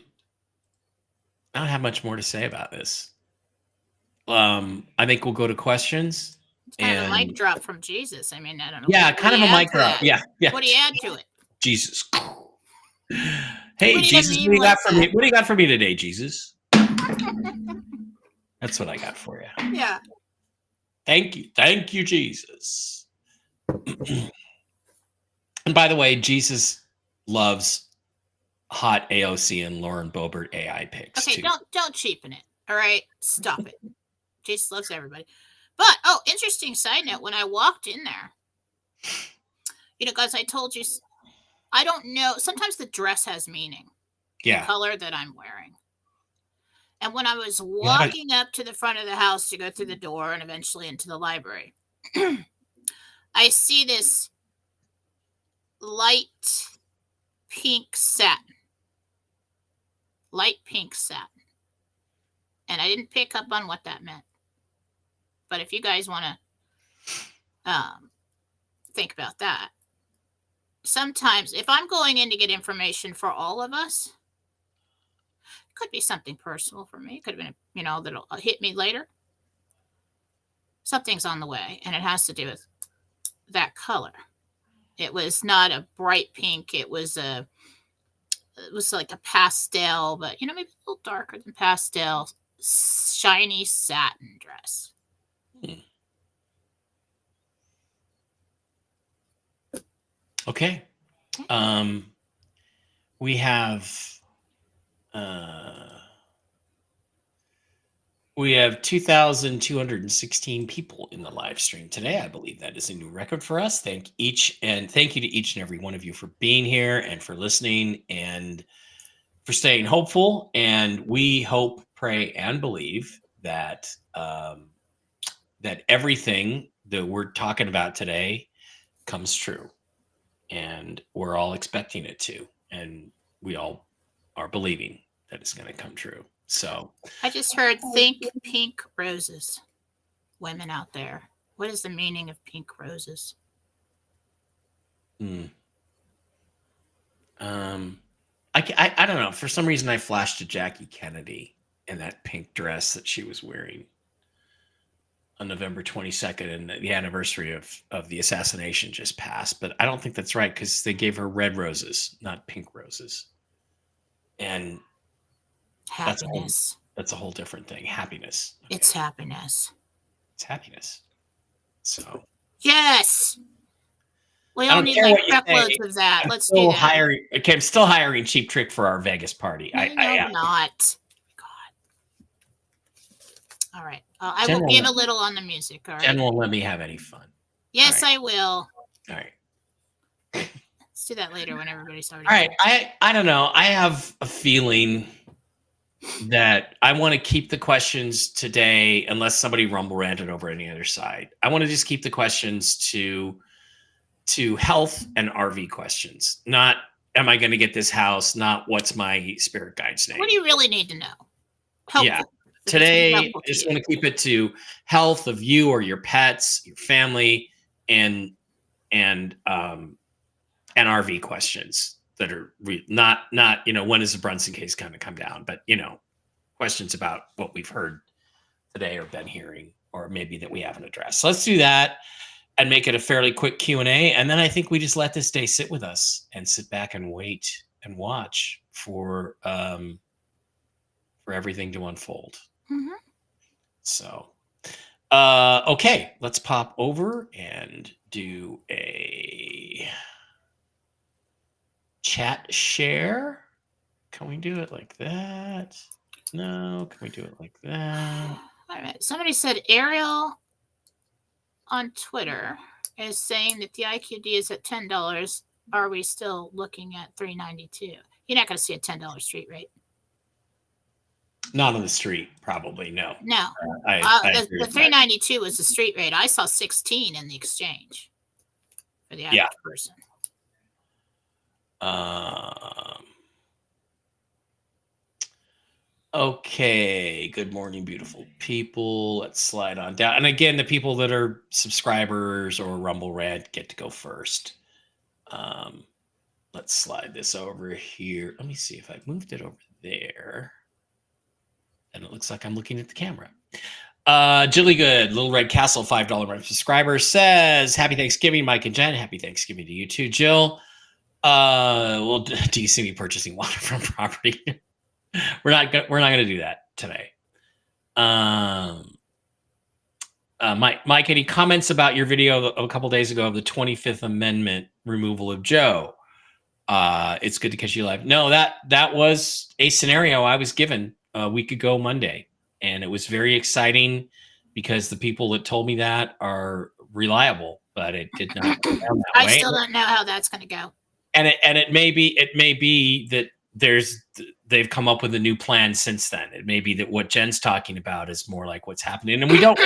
don't have much more to say about this. I think we'll go to questions. It's kind of a mic drop from Jesus. I mean, I don't know. Yeah, kind of a mic drop. Yeah. What do you add to it? Jesus. Hey, Jesus, what do you got for me? What do you got for me today, Jesus? That's what I got for you. Yeah. Thank you, Jesus. And by the way, Jesus loves hot AOC and Lauren Boebert AI pics. Okay, too. Don't cheapen it. All right, stop it. Jesus loves everybody. But interesting side note: when I walked in there, guys, I told you, I don't know. Sometimes the dress has meaning. Yeah. The color that I'm wearing. And when I was walking up to the front of the house to go through the door and eventually into the library, I see this light pink satin. And I didn't pick up on what that meant. But if you guys want to think about that, sometimes if I'm going in to get information for all of us, could be something personal for me. It could have been, that'll hit me later. Something's on the way, and it has to do with that color. It was not a bright pink. It was like a pastel, but maybe a little darker than pastel, shiny satin dress. Okay. We have 2,216 people in the live stream today. I believe that is a new record for us. Thank you to each and every one of you for being here and for listening and for staying hopeful. And we hope, pray, and believe that that everything that we're talking about today comes true, and we're all expecting it to, and we all are believing that it's going to come true. So I just heard think pink roses. Women out there, what is the meaning of pink roses? I don't know. For some reason, I flashed to Jackie Kennedy in that pink dress that she was wearing on November 22nd, and the anniversary of the assassination just passed. But I don't think that's right, because they gave her red roses, not pink roses. And happiness. That's a whole different thing. Happiness. Okay. It's happiness. It's happiness. So yes. We all need like truckloads of that. Let's do that. I'm still hiring Cheap Trick for our Vegas party. No, I'm not. God. All right. I will give a little on the music. All right. Jen won't let me have any fun. Yes, right. I will. All right. Let's do that later when everybody's already. All right. I don't know. I have a feeling that I want to keep the questions today, unless somebody rumble ranted over any other side. I want to just keep the questions to health and RV questions. Not, am I going to get this house? Not, what's my spirit guide's name? What do you really need to know? Helpful. Yeah. Today, I just want to keep it to health of you or your pets, your family, and RV questions that are not when is the Brunson case going to come down, but questions about what we've heard today or been hearing, or maybe that we haven't addressed. So let's do that and make it a fairly quick Q&A, and then I think we just let this day sit with us and sit back and wait and watch for everything to unfold. Mm-hmm. So, okay, let's pop over and do a chat share. Can we do it like that? No. Can we do it like that? All right. Somebody said Ariel on Twitter is saying that the IQD is at $10. Are we still looking at $3.92? You're not going to see a $10 street rate. Not on the street, probably. No. No. I the $3.92 was the street rate. I saw 16 in the exchange for the average person. Okay. Good morning, beautiful people. Let's slide on down. And again, the people that are subscribers or Rumble Rant get to go first. Let's slide this over here. Let me see if I moved it over there. And it looks like I'm looking at the camera. Jillygood, Little Red Castle, $5 month subscriber, says, Happy Thanksgiving, Mike and Jen. Happy Thanksgiving to you too, Jill. Well, do you see me purchasing water from property? We're not going to do that today. Mike, any comments about your video a couple days ago of the 25th Amendment removal of Joe? It's good to catch you live. No, that was a scenario I was given a week ago Monday, and it was very exciting because the people that told me that are reliable, but it did not go down that way. I still don't know how that's going to go. And it may be that they've come up with a new plan since then. It may be that what Jen's talking about is more like what's happening, and we don't.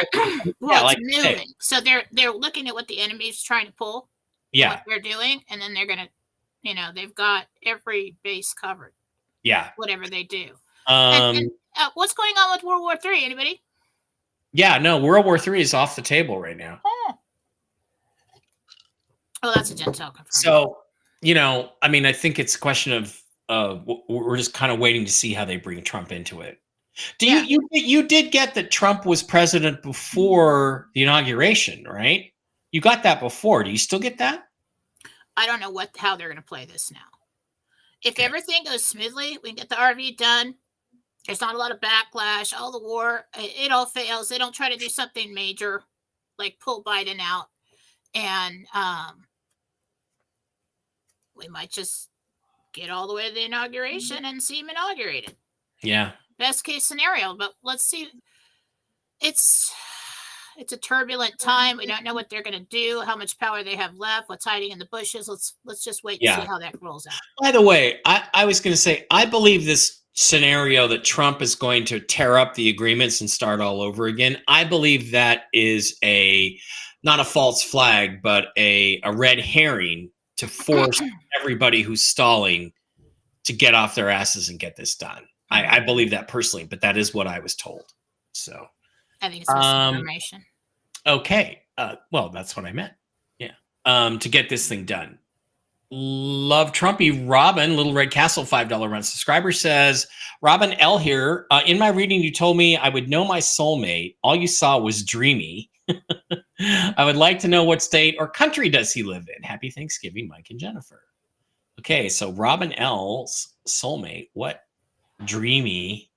Well, it's moving. So they're looking at what the enemy's trying to pull. Yeah, what they're doing, and then they're gonna, they've got every base covered. Yeah, whatever they do. And what's going on with World War III? Anybody? Yeah, no, World War III is off the table right now. Oh, that's a Jentel confirmed. So, I mean, I think it's a question of we're just kind of waiting to see how they bring Trump into it. Yeah. You did get that Trump was president before the inauguration, right? You got that before. Do you still get that? I don't know how they're going to play this now. If Okay. everything goes smoothly, we can get the RV done. There's not a lot of backlash. All the war, it all fails. They don't try to do something major, like pull Biden out, and we might just get all the way to the inauguration and see him inaugurated. Yeah. Best case scenario, but let's see. It's a turbulent time. We don't know what they're going to do, how much power they have left, what's hiding in the bushes. Let's just wait and see how that rolls out. By the way, I was going to say, I believe this scenario that Trump is going to tear up the agreements and start all over again. I believe that is not a false flag, but a red herring to force everybody who's stalling to get off their asses and get this done. I believe that personally, but that is what I was told. So I think it's misinformation. Okay. Well, that's what I meant. Yeah. To get this thing done. Love Trumpy. Robin, Little Red Castle, $5 run subscriber says, Robin L here. In my reading, you told me I would know my soulmate. All you saw was dreamy. I would like to know what state or country does he live in. Happy Thanksgiving, Mike and Jennifer. Okay, so Robin L's soulmate. What dreamy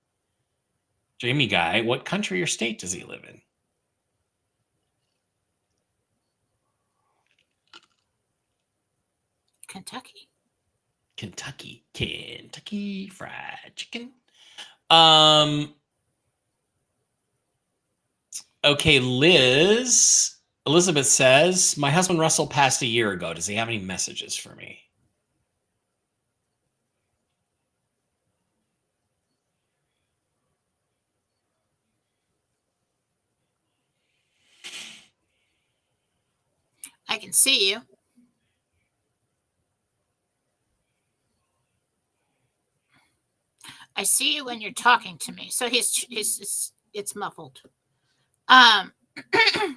guy? What country or state does he live in? Kentucky Fried Chicken. Okay, Elizabeth says, my husband Russell passed a year ago. Does he have any messages for me? I can see you. I see you when you're talking to me. So it's muffled.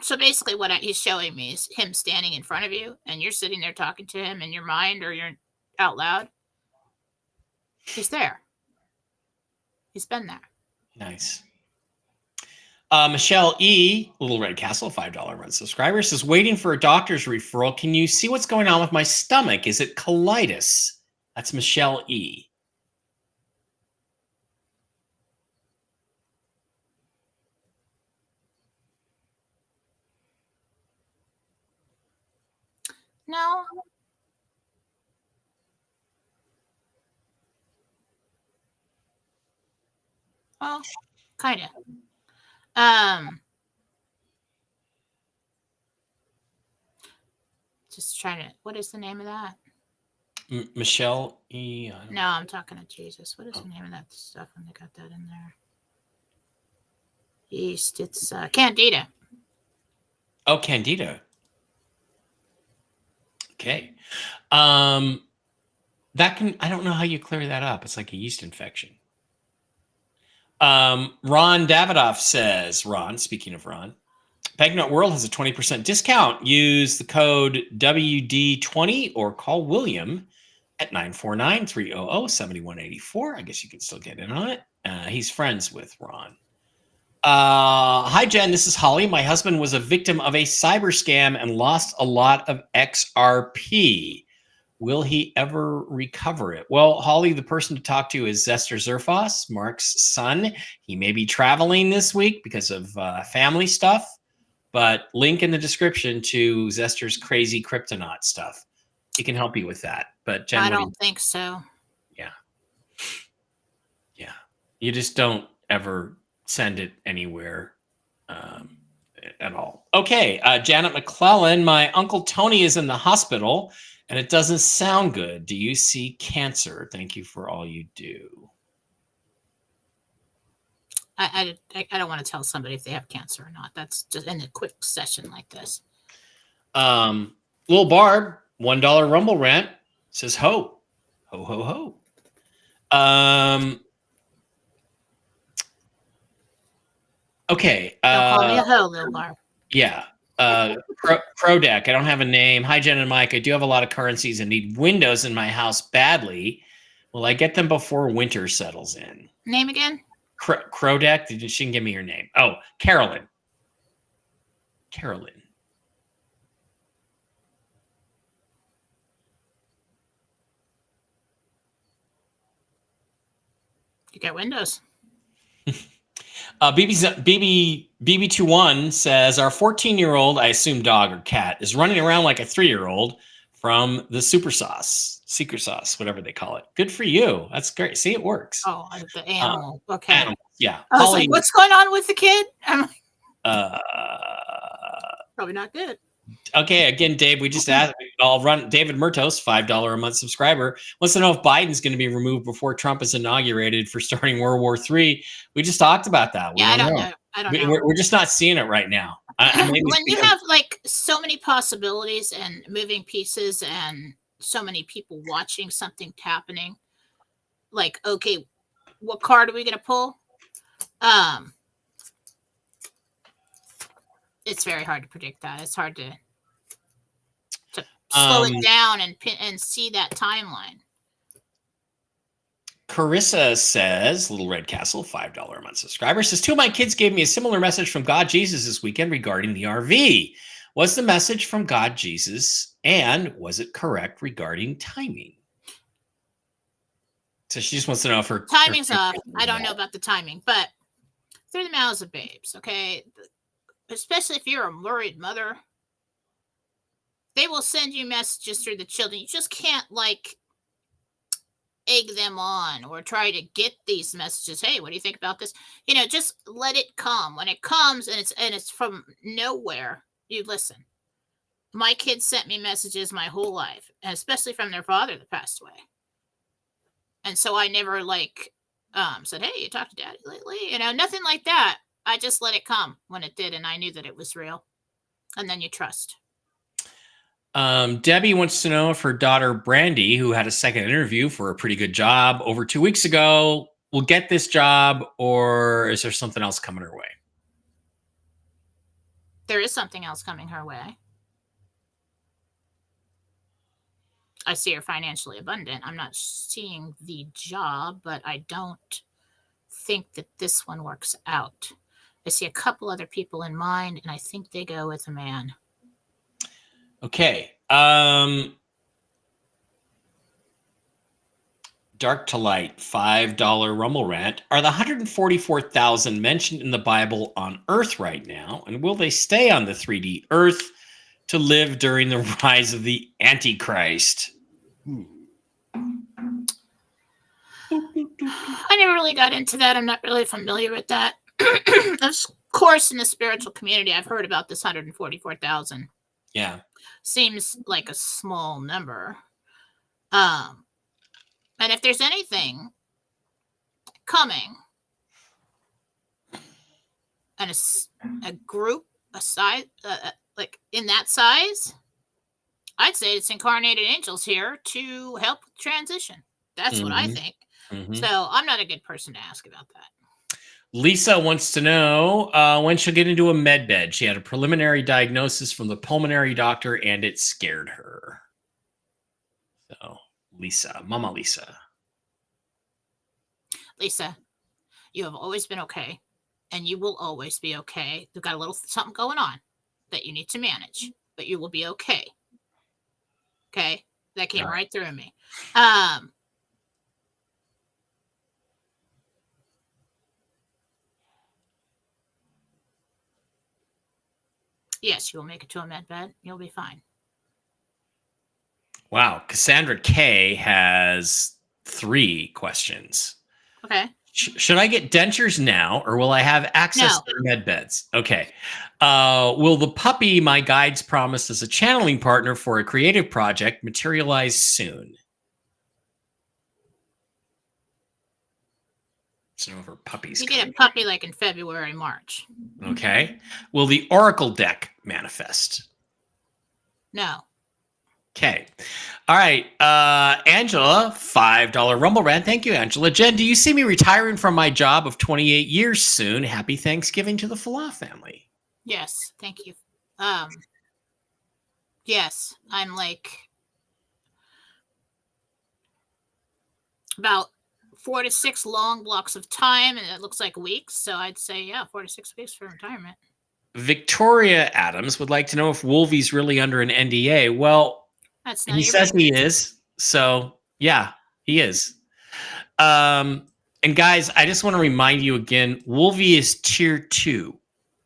So basically what he's showing me is him standing in front of you and you're sitting there talking to him in your mind or you're out loud. He's there. He's been there. Nice. Michelle E, Little Red Castle, $5 run subscriber, says, waiting for a doctor's referral. Can you see what's going on with my stomach? Is it colitis? That's Michelle E. No. Well, kind of. Just trying to. What is the name of that? Michelle E. No, I'm talking to Jesus. What is the name of that stuff when they got that in there? Yeast. It's Candida. Oh, Candida. Okay. I don't know how you clear that up. It's like a yeast infection. Ron Davidoff says, speaking of Ron, Banknote World has a 20% discount. Use the code WD20 or call William at 949-300-7184. I guess you can still get in on it. He's friends with Ron. Hi, Jen. This is Holly. My husband was a victim of a cyber scam and lost a lot of XRP. Will he ever recover it? Well, Holly, the person to talk to is Zester Zerfos, Mark's son. He may be traveling this week because of family stuff, but link in the description to Zester's crazy Kryptonaut stuff. He can help you with that. But Jen, I don't think so. Yeah. You just don't ever send it anywhere at all. Okay, Janet McClellan, my Uncle Tony is in the hospital and it doesn't sound good. Do you see cancer? Thank you for all you do. I don't want to tell somebody if they have cancer or not. That's just in a quick session like this. Little Barb, $1 Rumble rant says ho, ho, ho, ho. Okay. Don't call me a hoe, Little Barb. Yeah. Prodeck. I don't have a name. Hi, Jen and Mike. I do have a lot of currencies and need windows in my house badly. Will I get them before winter settles in? Name again? Crowdeck. She didn't give me her name. Oh, Carolyn. Carolyn. You got Windows. BB21 says our 14-year-old, I assume dog or cat, is running around like a 3-year-old from the secret sauce, whatever they call it. Good for you. That's great. See, it works. Oh, the animal. Okay. Animals, yeah. I was like, what's going on with the kid? I'm like, probably not good. Okay, again, Dave, we just asked. I'll run David Murtos, $5 a month subscriber, wants to know if Biden's going to be removed before Trump is inaugurated for starting World War III. We just talked about that. I don't know. I don't know. We're just not seeing it right now. When you have like so many possibilities and moving pieces and so many people watching something happening, like, okay, what card are we going to pull? It's very hard to predict that. It's hard to slow it down and see that timeline. Carissa says, Little Red Castle, $5 a month subscriber, says, 2 of my kids gave me a similar message from God Jesus this weekend regarding the RV. What's the message from God Jesus, and was it correct regarding timing? So she just wants to know if her timing's off. I don't know about the timing, but through the mouths of babes, okay? Especially if you're a worried mother, they will send you messages through the children. You just can't like egg them on or try to get these messages. Hey, what do you think about this? Just let it come. When it comes and it's from nowhere, you listen. My kids sent me messages my whole life, and especially from their father that passed away. And so I never said, hey, you talked to Daddy lately? Nothing like that. I just let it come when it did, and I knew that it was real. And then you trust. Debbie wants to know if her daughter Brandy, who had a second interview for a pretty good job over 2 weeks ago, will get this job, or is there something else coming her way? There is something else coming her way. I see her financially abundant. I'm not seeing the job, but I don't think that this one works out. I see a couple other people in mind, and I think they go with a man. Okay. Dark to Light, $5 Rumble Rant. Are the 144,000 mentioned in the Bible on Earth right now? And will they stay on the 3D Earth to live during the rise of the Antichrist? I never really got into that. I'm not really familiar with that. Of course, in the spiritual community, I've heard about this 144,000. Yeah. Seems like a small number. And if there's anything coming and a group, a size, like in that size, I'd say it's incarnated angels here to help with transition. That's what I think. So I'm not a good person to ask about that. Lisa wants to know when she'll get into a med bed. She had a preliminary diagnosis from the pulmonary doctor, and it scared her. So, Lisa, Mama Lisa. Lisa, you have always been okay, and you will always be okay. You've got a little something going on that you need to manage, but you will be okay. Okay? That came right through me. Yes, you will make it to a med bed. You'll be fine. Wow. Cassandra K has 3 questions. Okay. Should I get dentures now, or will I have access to med beds? Okay. Will the puppy my guides promised as a channeling partner for a creative project materialize soon? So her puppy's You get a puppy like in February, March. Okay. Will the Oracle deck manifest? No. Okay. All right. Angela, $5 Rumble Rant. Thank you, Angela. Jen, do you see me retiring from my job of 28 years soon? Happy Thanksgiving to the Falah family. Yes. Thank you. Yes. I'm like, about 4 to 6 long blocks of time, and it looks like weeks. So I'd say, yeah, 4 to 6 weeks for retirement. Victoria Adams would like to know if Wolvie's really under an NDA. Well, That's none he of your says he business. is. So yeah, he is. And guys, I just want to remind you again, Wolvie is tier 2.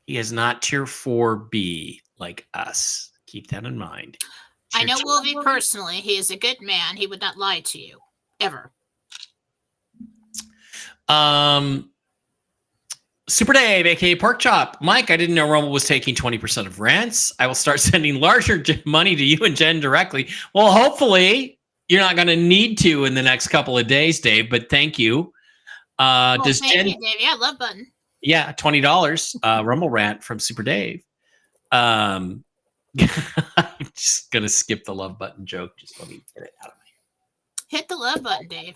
He is not tier 4B like us. Keep that in mind. I know Tier Wolvie personally. He is a good man. He would not lie to you ever. Super Dave, aka Pork Chop. Mike, I didn't know Rumble was taking 20% of rents. I will start sending larger money to you and Jen directly. Well, hopefully you're not going to need to in the next couple of days, Dave, but thank you. Well, Does thank Jen? you, Dave. Yeah, love button. Yeah, $20. Rumble rant from Super Dave. I'm just gonna skip the love button joke. Just let me get it out of my head. Hit the love button, Dave.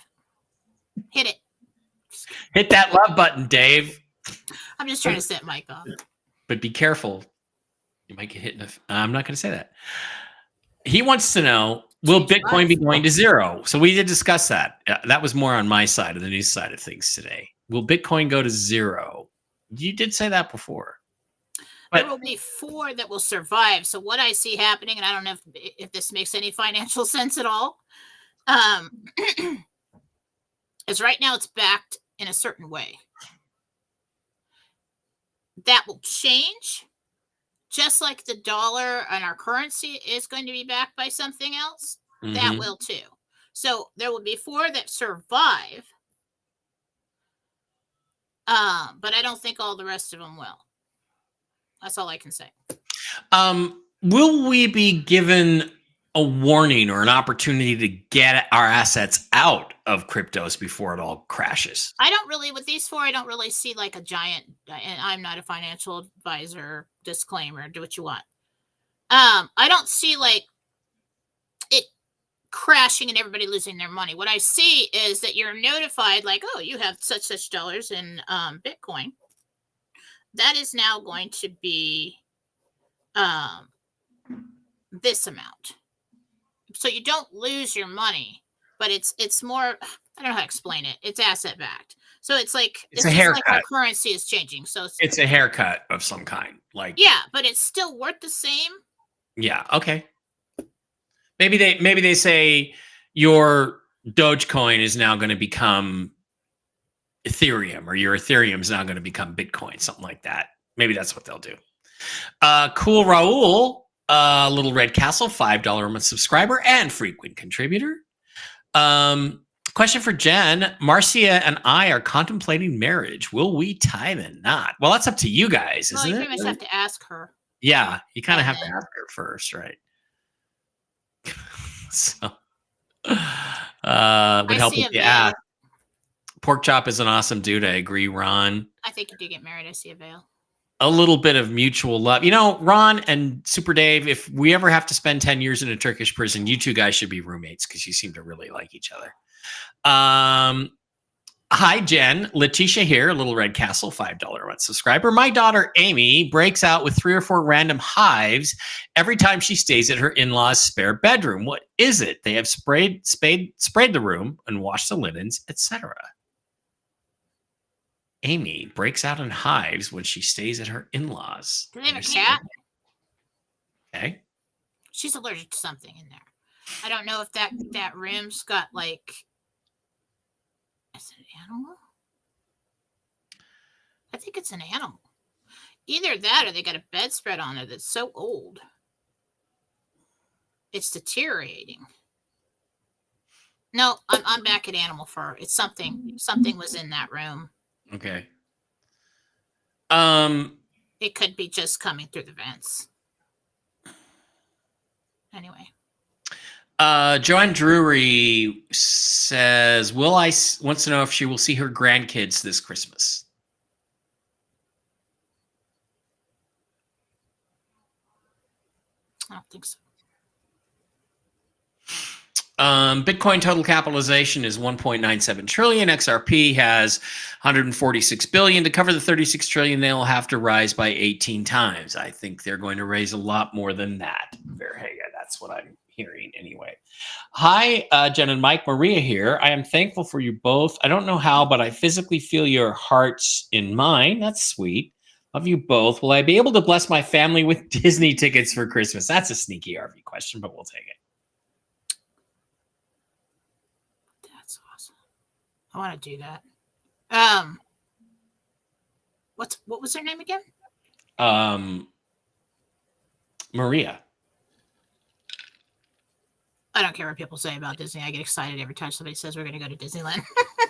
Hit it. Hit that love button, Dave. I'm just trying to set Mike off. But be careful. You might get hit in the. I'm not going to say that. He wants to know, will Bitcoin be going to zero? So we did discuss that. That was more on my side of the news side of things today. Will Bitcoin go to zero? You did say that before. But there will be 4 that will survive. So what I see happening, and I don't know if this makes any financial sense at all, is right now it's backed in a certain way. That will change, just like the dollar and our currency is going to be backed by something else. That will too. So there will be 4 that survive, but I don't think all the rest of them will. That's all I can say. Will we be given a warning or an opportunity to get our assets out of cryptos before it all crashes? I don't really, with these 4, I don't really see like a giant, and I'm not a financial advisor, disclaimer, do what you want. I don't see like it crashing and everybody losing their money. What I see is that you're notified like, oh, you have such dollars in Bitcoin. That is now going to be this amount. So you don't lose your money, but it's more, I don't know how to explain it. It's asset backed. So it's like, it's a haircut. Like our currency is changing. So it's a haircut of some kind. Like, yeah, but it's still worth the same. Yeah. Okay. Maybe they say your Dogecoin is now going to become Ethereum, or your Ethereum is now going to become Bitcoin, something like that. Maybe that's what they'll do. Cool Raul, Little Red Castle, $5 a month subscriber and frequent contributor. Question for Jen. Marcia and I are contemplating marriage. Will we tithe and not? Well, that's up to you guys, isn't it? You pretty much have to ask her. Yeah, you kind of have to ask her first, right? So, would help if you ask. Pork Chop is an awesome dude. I agree, Ron. I think you do get married. I see a veil. A little bit of mutual love. You know, Ron and Super Dave, if we ever have to spend 10 years in a Turkish prison, you two guys should be roommates because you seem to really like each other. Hi, Jen. Letitia here, Little Red Castle, $5 a month subscriber. My daughter, Amy, breaks out with 3 or 4 random hives every time she stays at her in-laws' spare bedroom. What is it? They have sprayed the room and washed the linens, etc. Amy breaks out in hives when she stays at her in-laws. Do they have a cat? Okay. She's allergic to something in there. I don't know if that room's got like, is it an animal? I think it's an animal. Either that or they got a bedspread on it that's so old. It's deteriorating. No, I'm back at animal fur. It's something was in that room. Okay. It could be just coming through the vents. Anyway. Joanne Drury says, wants to know if she will see her grandkids this Christmas. I don't think so. Bitcoin total capitalization is 1.97 trillion. XRP has 146 billion. To cover the 36 trillion, they'll have to rise by 18 times. I think they're going to raise a lot more than that. Verhega, that's what I'm hearing anyway. Hi, Jen and Mike. Maria here. I am thankful for you both. I don't know how, but I physically feel your hearts in mine. That's sweet. Love you both. Will I be able to bless my family with Disney tickets for Christmas? That's a sneaky RV question, but we'll take it. That's awesome. I want to do that. What was her name again? Maria. I don't care what people say about Disney. I get excited every time somebody says we're going to go to Disneyland.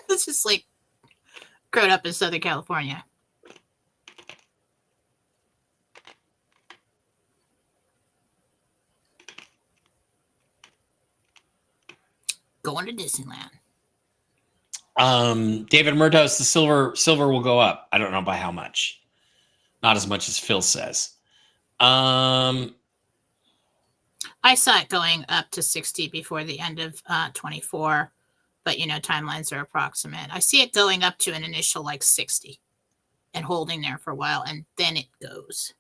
It's just like growing up in Southern California. Going to Disneyland. David Murdos, the silver will go up. I don't know by how much. Not as much as Phil says. I saw it going up to 60 before the end of 24, but timelines are approximate. I see it going up to an initial like 60 and holding there for a while, and then it goes.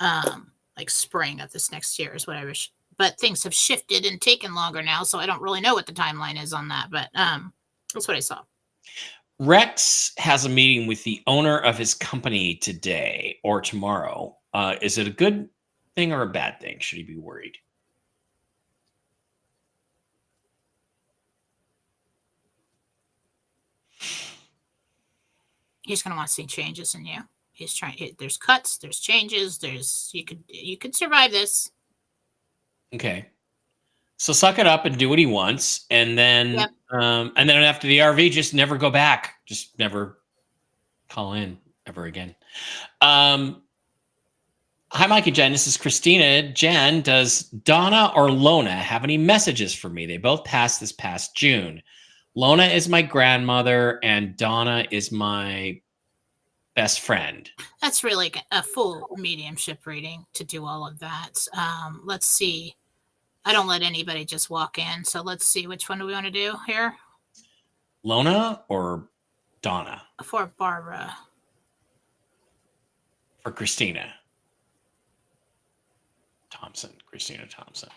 Like spring of this next year is what I wish. But things have shifted and taken longer now, so I don't really know what the timeline is on that. But that's what I saw. Rex has a meeting with the owner of his company today or tomorrow. Is it a good thing or a bad thing? Should he be worried? He's going to want to see changes in you. He's trying. There's cuts. There's changes. You could survive this. Okay. So suck it up and do what he wants, and then after the RV, just never go back. Just never call in ever again. Hi, Mike and Jen. This is Christina. Jen, does Donna or Lona have any messages for me? They both passed this past June. Lona is my grandmother, and Donna is my best friend. That's really a full mediumship reading to do all of that. Let's see. I don't let anybody just walk in. So let's see. Which one do we want to do here? Lona or Donna? For Barbara. For Christina Thompson. Christina Thompson.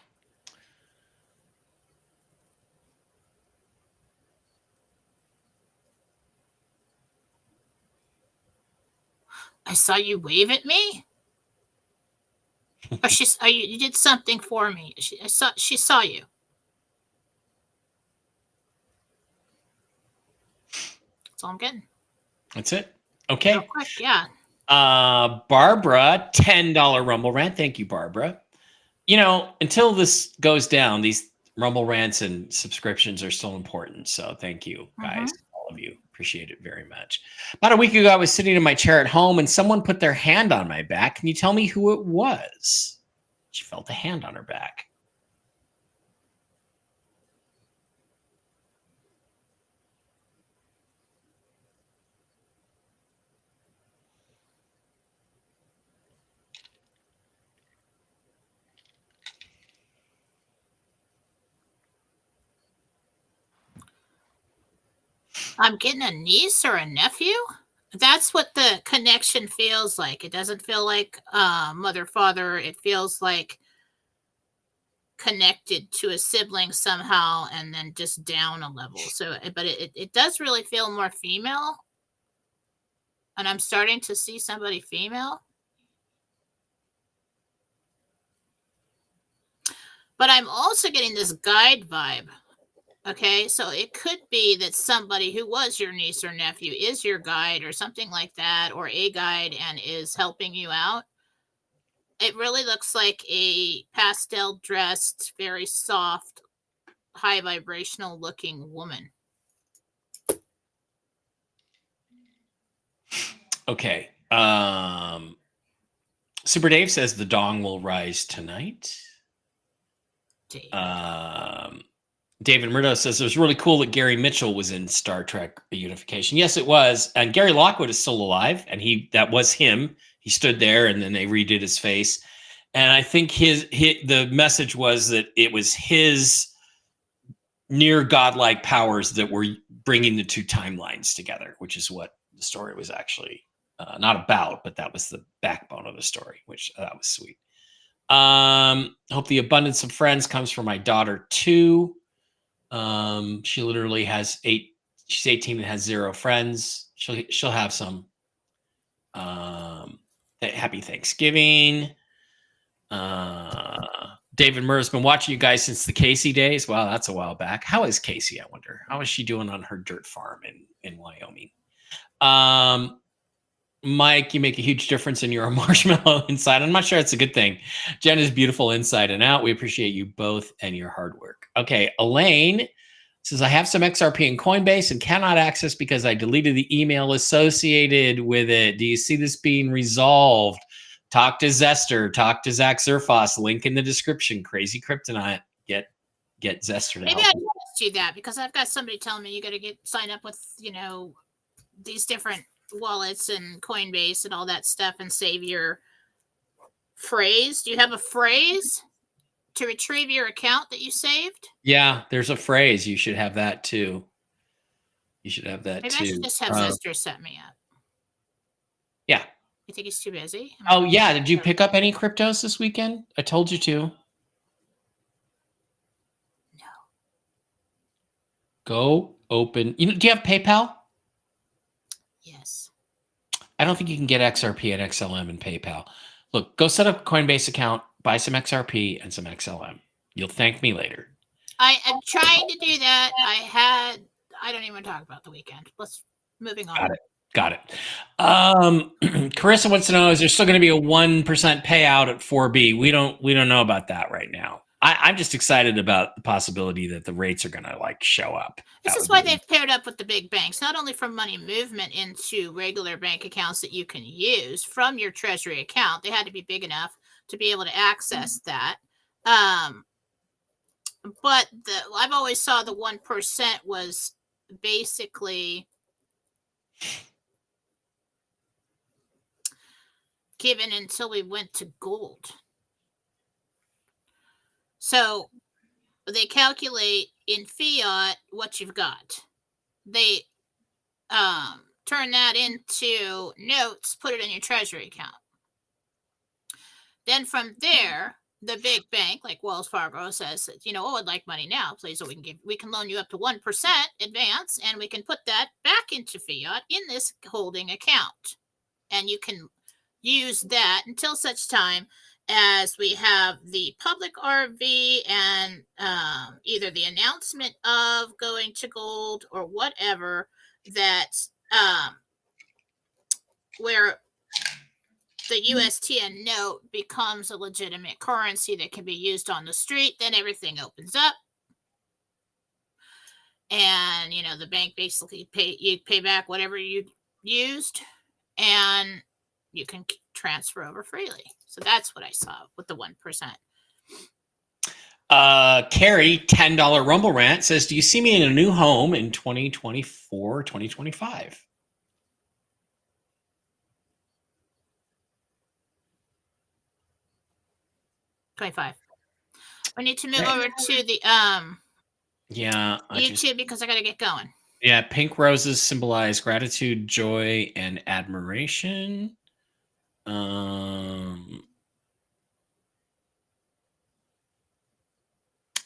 I saw you wave at me. Or you did something for me. She saw you. That's all I'm getting. That's it. Okay. Real quick, yeah. Barbara, $10 Rumble rant. Thank you, Barbara. Until this goes down, these Rumble rants and subscriptions are still important. So thank you, guys, all of you. Appreciate it very much. About a week ago, I was sitting in my chair at home and someone put their hand on my back. Can you tell me who it was? She felt a hand on her back. I'm getting a niece or a nephew. That's what the connection feels like. It doesn't feel like mother, father. It feels like connected to a sibling somehow and then just down a level. So, but it does really feel more female. And I'm starting to see somebody female. But I'm also getting this guide vibe. Okay, so it could be that somebody who was your niece or nephew is your guide or something like that, or a guide and is helping you out. It really looks like a pastel dressed, very soft, high vibrational looking woman. Okay. Super Dave says the dong will rise tonight. David Murdo says it was really cool that Gary Mitchell was in Star Trek Unification. Yes, it was. And Gary Lockwood is still alive, and that was him. He stood there, and then they redid his face. And I think the message was that it was his near godlike powers that were bringing the two timelines together, which is what the story was actually not about, but that was the backbone of the story, which that was sweet. Hope the abundance of friends comes from my daughter too. She literally has she's 18 and has 0 friends. She'll have some. Happy Thanksgiving. David Murray's been watching you guys since the Casey days. Wow, that's a while back. How is Casey? I wonder. How is she doing on her dirt farm in Wyoming? Mike, you make a huge difference and you're a marshmallow inside. I'm not sure it's a good thing. Jen is beautiful inside and out. We appreciate you both and your hard work. Okay, Elaine says, I have some XRP in Coinbase and cannot access because I deleted the email associated with it. Do you see this being resolved? Talk to Zester. Talk to Zach Zerfos. Link in the description. Crazy Kryptonite. Get Zester to Maybe help I you. do that because I've got somebody telling me you got to sign up with, these different wallets and Coinbase and all that stuff and save your phrase. Do you have a phrase to retrieve your account that you saved? Yeah, there's a phrase. You should have that too. You should have that Maybe too. I should just have Zester set me up. Yeah. You think he's too busy? Oh, yeah. Did you pick up any cryptos this weekend? I told you to. No. Go open. Do you have PayPal? Yes. I don't think you can get XRP and XLM in PayPal. Look, go set up a Coinbase account, buy some XRP and some XLM. You'll thank me later. I am trying to do that. I don't even want to talk about the weekend. Moving on. Got it. Carissa wants to know, is there still going to be a 1% payout at 4B? We don't know about that right now. I'm just excited about the possibility that the rates are going to show up. This is why they've paired up with the big banks, not only for money movement into regular bank accounts that you can use from your treasury account. They had to be big enough to be able to access that. But I've always saw the 1% was basically given until we went to gold. So they calculate in fiat what you've got. They turn that into notes, put it in your treasury account. Then from there, the big bank like Wells Fargo says, I'd like money now, please. So we can loan you up to 1% advance, and we can put that back into fiat in this holding account. And you can use that until such time as we have the public RV and either the announcement of going to gold or whatever, that where the USTN note becomes a legitimate currency that can be used on the street, then everything opens up. And, the bank basically pay back whatever you used, and you can transfer over freely. So that's what I saw with the 1%. Carrie, $10 Rumble Rant says, do you see me in a new home in 2024, 2025? $25. We need to move over to the YouTube because I got to get going. Yeah, pink roses symbolize gratitude, joy, and admiration.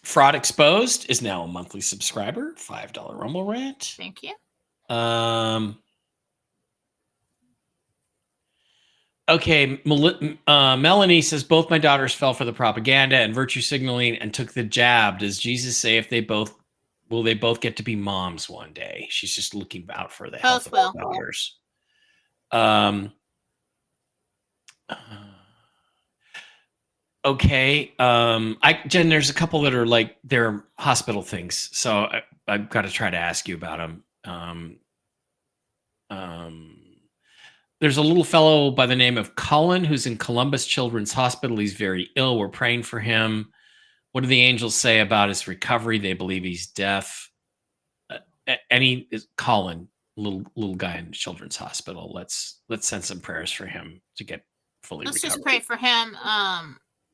Fraud Exposed is now a monthly subscriber. $5 Rumble Rant. Thank you. Okay, Melanie says, both my daughters fell for the propaganda and virtue signaling and took the jab. Does Jesus say will they both get to be moms one day? She's just looking out for the health of her daughters. Okay. Jen, there's a couple that are they're hospital things, so I've got to try to ask you about them. There's a little fellow by the name of Cullen who's in Columbus Children's Hospital. He's very ill. We're praying for him. What do the angels say about his recovery? They believe he's deaf. Colin, little guy in Children's Hospital. Let's send some prayers for him to get fully recovered. Let's just pray for him.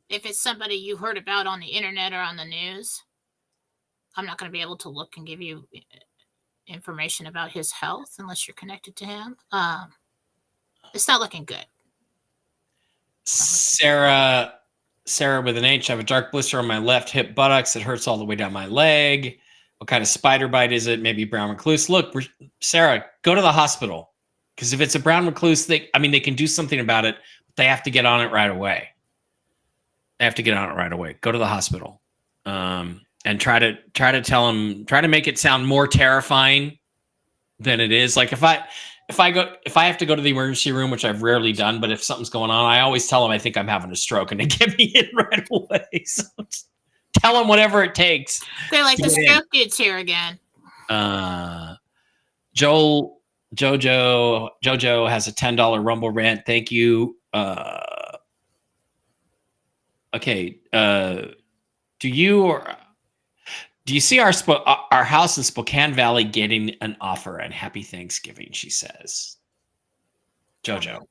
If it's somebody you heard about on the internet or on the news, I'm not going to be able to look and give you information about his health unless you're connected to him. It's not looking good. Sarah Sarah with an H. I have a dark blister on my left hip buttocks. It hurts all the way down my leg. What kind of spider bite is it? Maybe brown recluse. Look, Sarah, go to the hospital. Because if it's a brown recluse, they can do something about it. But they have to get on it right away. Go to the hospital, and try to make it sound more terrifying than it is. Like if I have to go to the emergency room, which I've rarely done, but if something's going on, I always tell them I think I'm having a stroke, and they get me in right away. So tell them whatever it takes. They're like, the stroke dude's here again. Jojo has a $10 Rumble rant. Thank you. Okay. Do you see our house in Spokane Valley getting an offer? And happy Thanksgiving, she says. Jojo.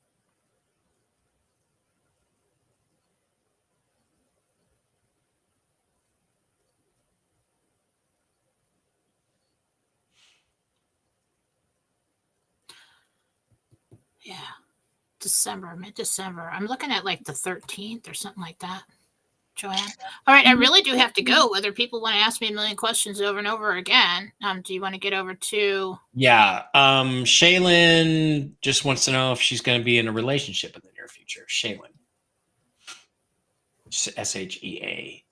Yeah. Mid-December. I'm looking at like the 13th or something like that. Joanne. All right, I really do have to go. Whether people want to ask me a million questions over and over again. Do you want to get over to? Yeah. Shaylin just wants to know if she's going to be in a relationship in the near future. Shaylin. SHEALYN.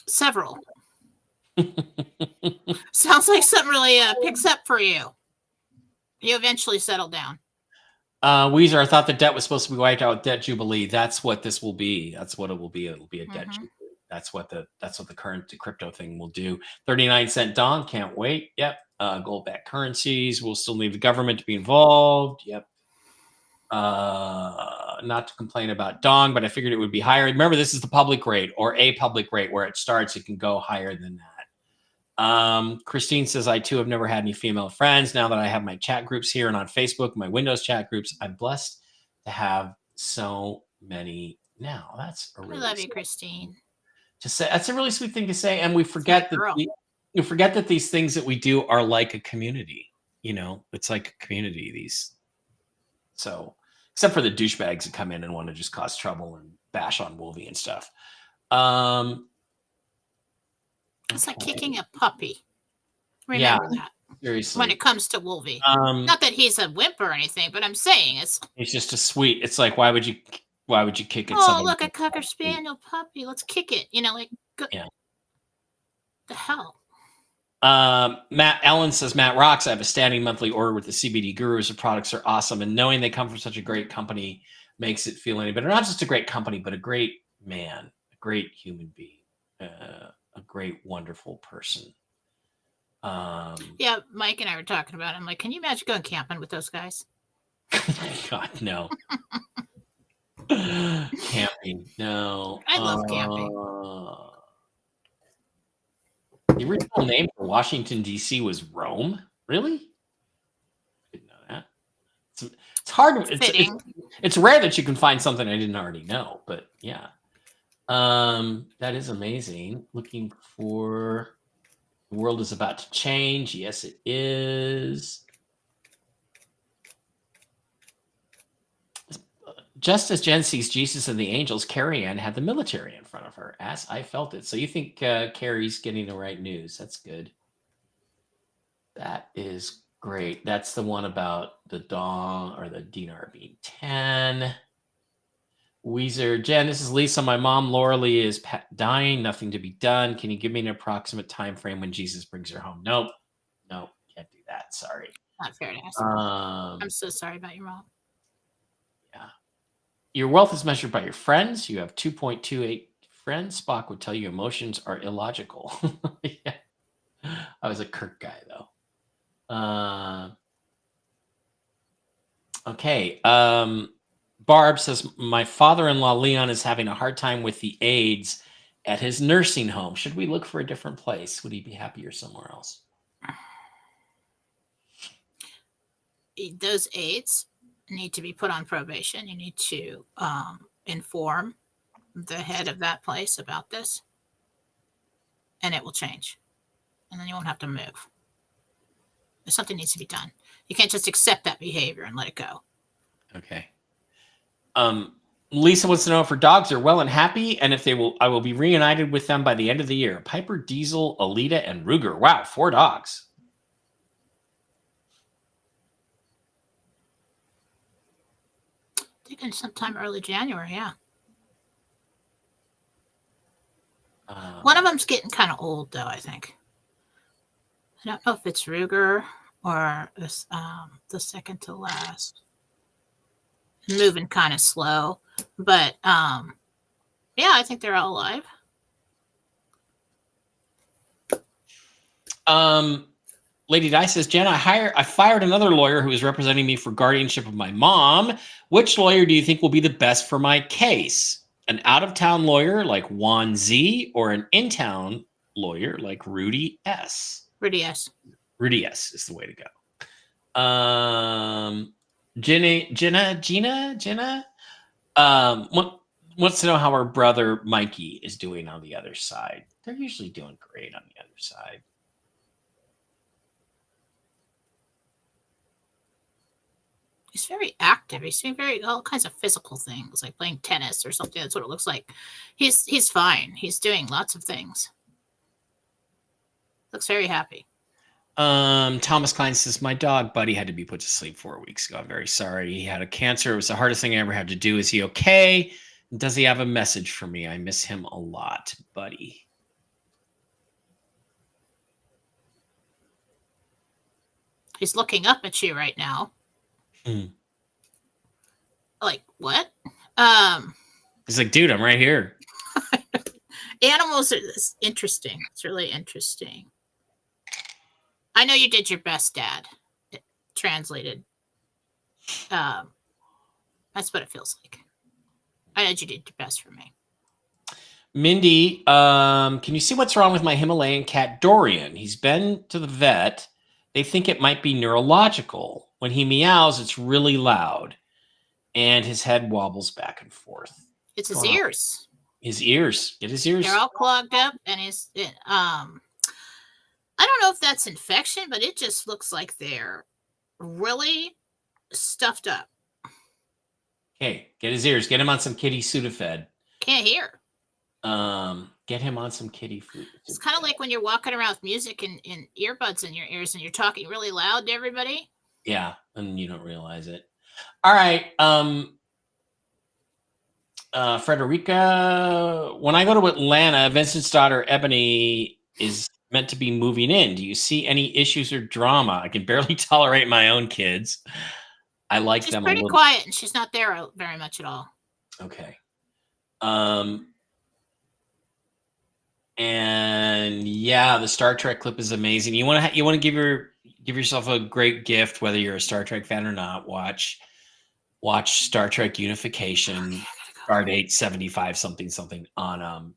Several. Sounds like something really picks up for you. You eventually settle down. Weezer, I thought the debt was supposed to be wiped out with debt jubilee. That's what this will be. That's what it will be. It'll be a debt jubilee. That's what the current crypto thing will do. 39-cent Dong, can't wait. Yep. Gold-backed currencies. We'll still need the government to be involved. Yep. Not to complain about Dong, but I figured it would be higher. Remember, this is the public rate or a public rate where it starts. It can go higher than that. Christine says, I too have never had any female friends. Now that I have my chat groups here and on Facebook, my Windows chat groups, I'm blessed to have so many now. That's a really I love you, Christine. Just say that's a really sweet thing to say. And we forget that these things that we do are like a community. You know, it's like a community. So except for the douchebags that come in and want to just cause trouble and bash on Wolvie and stuff. It's like kicking a puppy. Remember that. Seriously. When it comes to Wolvie. Not that he's a wimp or anything, but I'm saying he's just a sweet. It's like, why would you kick it? Oh, look, a Cocker Spaniel puppy. Let's kick it. You know, like yeah. The hell. Matt Ellen says, Matt rocks. I have a standing monthly order with the CBD Gurus. The products are awesome, and knowing they come from such a great company makes it feel any better. Not just a great company, but a great man, a great human being, a great, wonderful person. Yeah, Mike and I were talking about it. I'm like, can you imagine going camping with those guys? God, no. Camping, no. I love camping. The original name for Washington, D.C. was Rome? Really? I didn't know that. It's hard. It's rare that you can find something I didn't already know, but yeah. That is amazing. Looking for the world is about to change. Yes, it is. Just as Jen sees Jesus and the angels, Carrie Ann had the military in front of her, as I felt it. So you think Carrie's getting the right news. That's good. That is great. That's the one about the Dong or the dinar being 10. Weezer, Jen, this is Lisa. My mom, Laura Lee, is dying. Nothing to be done. Can you give me an approximate time frame when Jesus brings her home? Nope. Can't do that. Sorry. Not fair to ask. I'm so sorry about your mom. Yeah. Your wealth is measured by your friends. You have 2.28 friends. Spock would tell you emotions are illogical. Yeah. I was a Kirk guy, though. Okay. Barb says, my father-in-law, Leon, is having a hard time with the AIDS at his nursing home. Should we look for a different place? Would he be happier somewhere else? Those aides need to be put on probation. You need to inform the head of that place about this, and it will change. and then you won't have to move. If something needs to be done, you can't just accept that behavior and let it go. Okay. Lisa wants to know if her dogs are well and happy, and if I will be reunited with them by the end of the year. Piper, Diesel, Alita, and Ruger. Wow, 4 dogs. Thinking sometime early January, yeah. One of them's getting kind of old, though, I think. I don't know if it's Ruger or this, the second to last. Moving kind of slow, but yeah, I think they're all alive. Lady Di says, Jen, I fired another lawyer who is representing me for guardianship of my mom. Which lawyer do you think will be the best for my case? An out-of-town lawyer like Juan Z, or an in-town lawyer like Rudy S? Rudy S. Rudy S is the way to go. Jenna wants to know how her brother Mikey is doing on the other side. They're usually doing great on the other side. He's very active. He's doing all kinds of physical things, like playing tennis or something. That's what it looks like. He's fine. He's doing lots of things. Looks very happy. Thomas Klein says, my dog Buddy had to be put to sleep 4 weeks ago. I'm very sorry. He had a cancer. It was the hardest thing I ever had to do. Is he okay? Does he have a message for me? I miss him a lot, Buddy. He's looking up at you right now. Like, what? He's like, dude, I'm right here. Animals are interesting. It's really interesting. I know you did your best, Dad. It translated. That's what it feels like. I know you did your best for me. Mindy, can you see what's wrong with my Himalayan cat Dorian? He's been to the vet. They think it might be neurological. When he meows, it's really loud, and his head wobbles back and forth. It's his ears. His ears. Get his ears. They're all clogged up, and I don't know if that's infection, but it just looks like they're really stuffed up. Okay, get his ears. Get him on some kitty Sudafed. Can't hear. Get him on some kitty food. It's kind of like when you're walking around with music and earbuds in your ears and you're talking really loud to everybody. Yeah, and you don't realize it. All right. Frederica, when I go to Atlanta, Vincent's daughter Ebony is meant to be moving in. Do you see any issues or drama? I can barely tolerate my own kids. I like them a little. She's pretty quiet, and she's not there very much at all. Okay. And yeah, the Star Trek clip is amazing. You want to give yourself a great gift, whether you're a Star Trek fan or not. Watch Star Trek Unification, Stardate 75 something on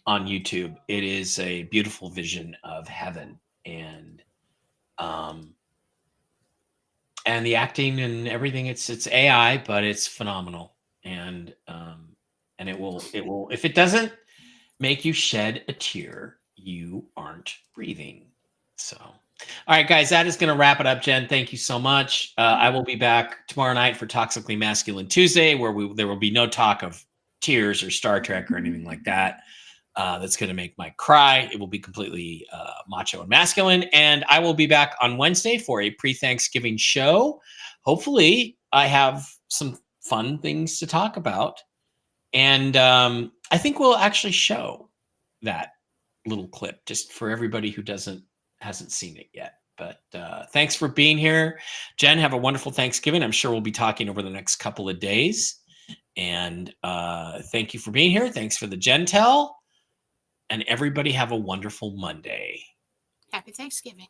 YouTube. It is a beautiful vision of heaven, and the acting and everything. It's AI, but it's phenomenal, and it will if it doesn't make you shed a tear, you aren't breathing. So, all right, guys, that is going to wrap it up. Jen, thank you so much. I will be back tomorrow night for Toxically Masculine Tuesday, where there will be no talk of tears or Star Trek or anything like that. That's going to make Mike cry. It will be completely macho and masculine. And I will be back on Wednesday for a pre-Thanksgiving show. Hopefully, I have some fun things to talk about. And I think we'll actually show that little clip just for everybody who hasn't seen it yet. But thanks for being here. Jen, have a wonderful Thanksgiving. I'm sure we'll be talking over the next couple of days. And thank you for being here. Thanks for the Jentel. And everybody have a wonderful Monday. Happy Thanksgiving.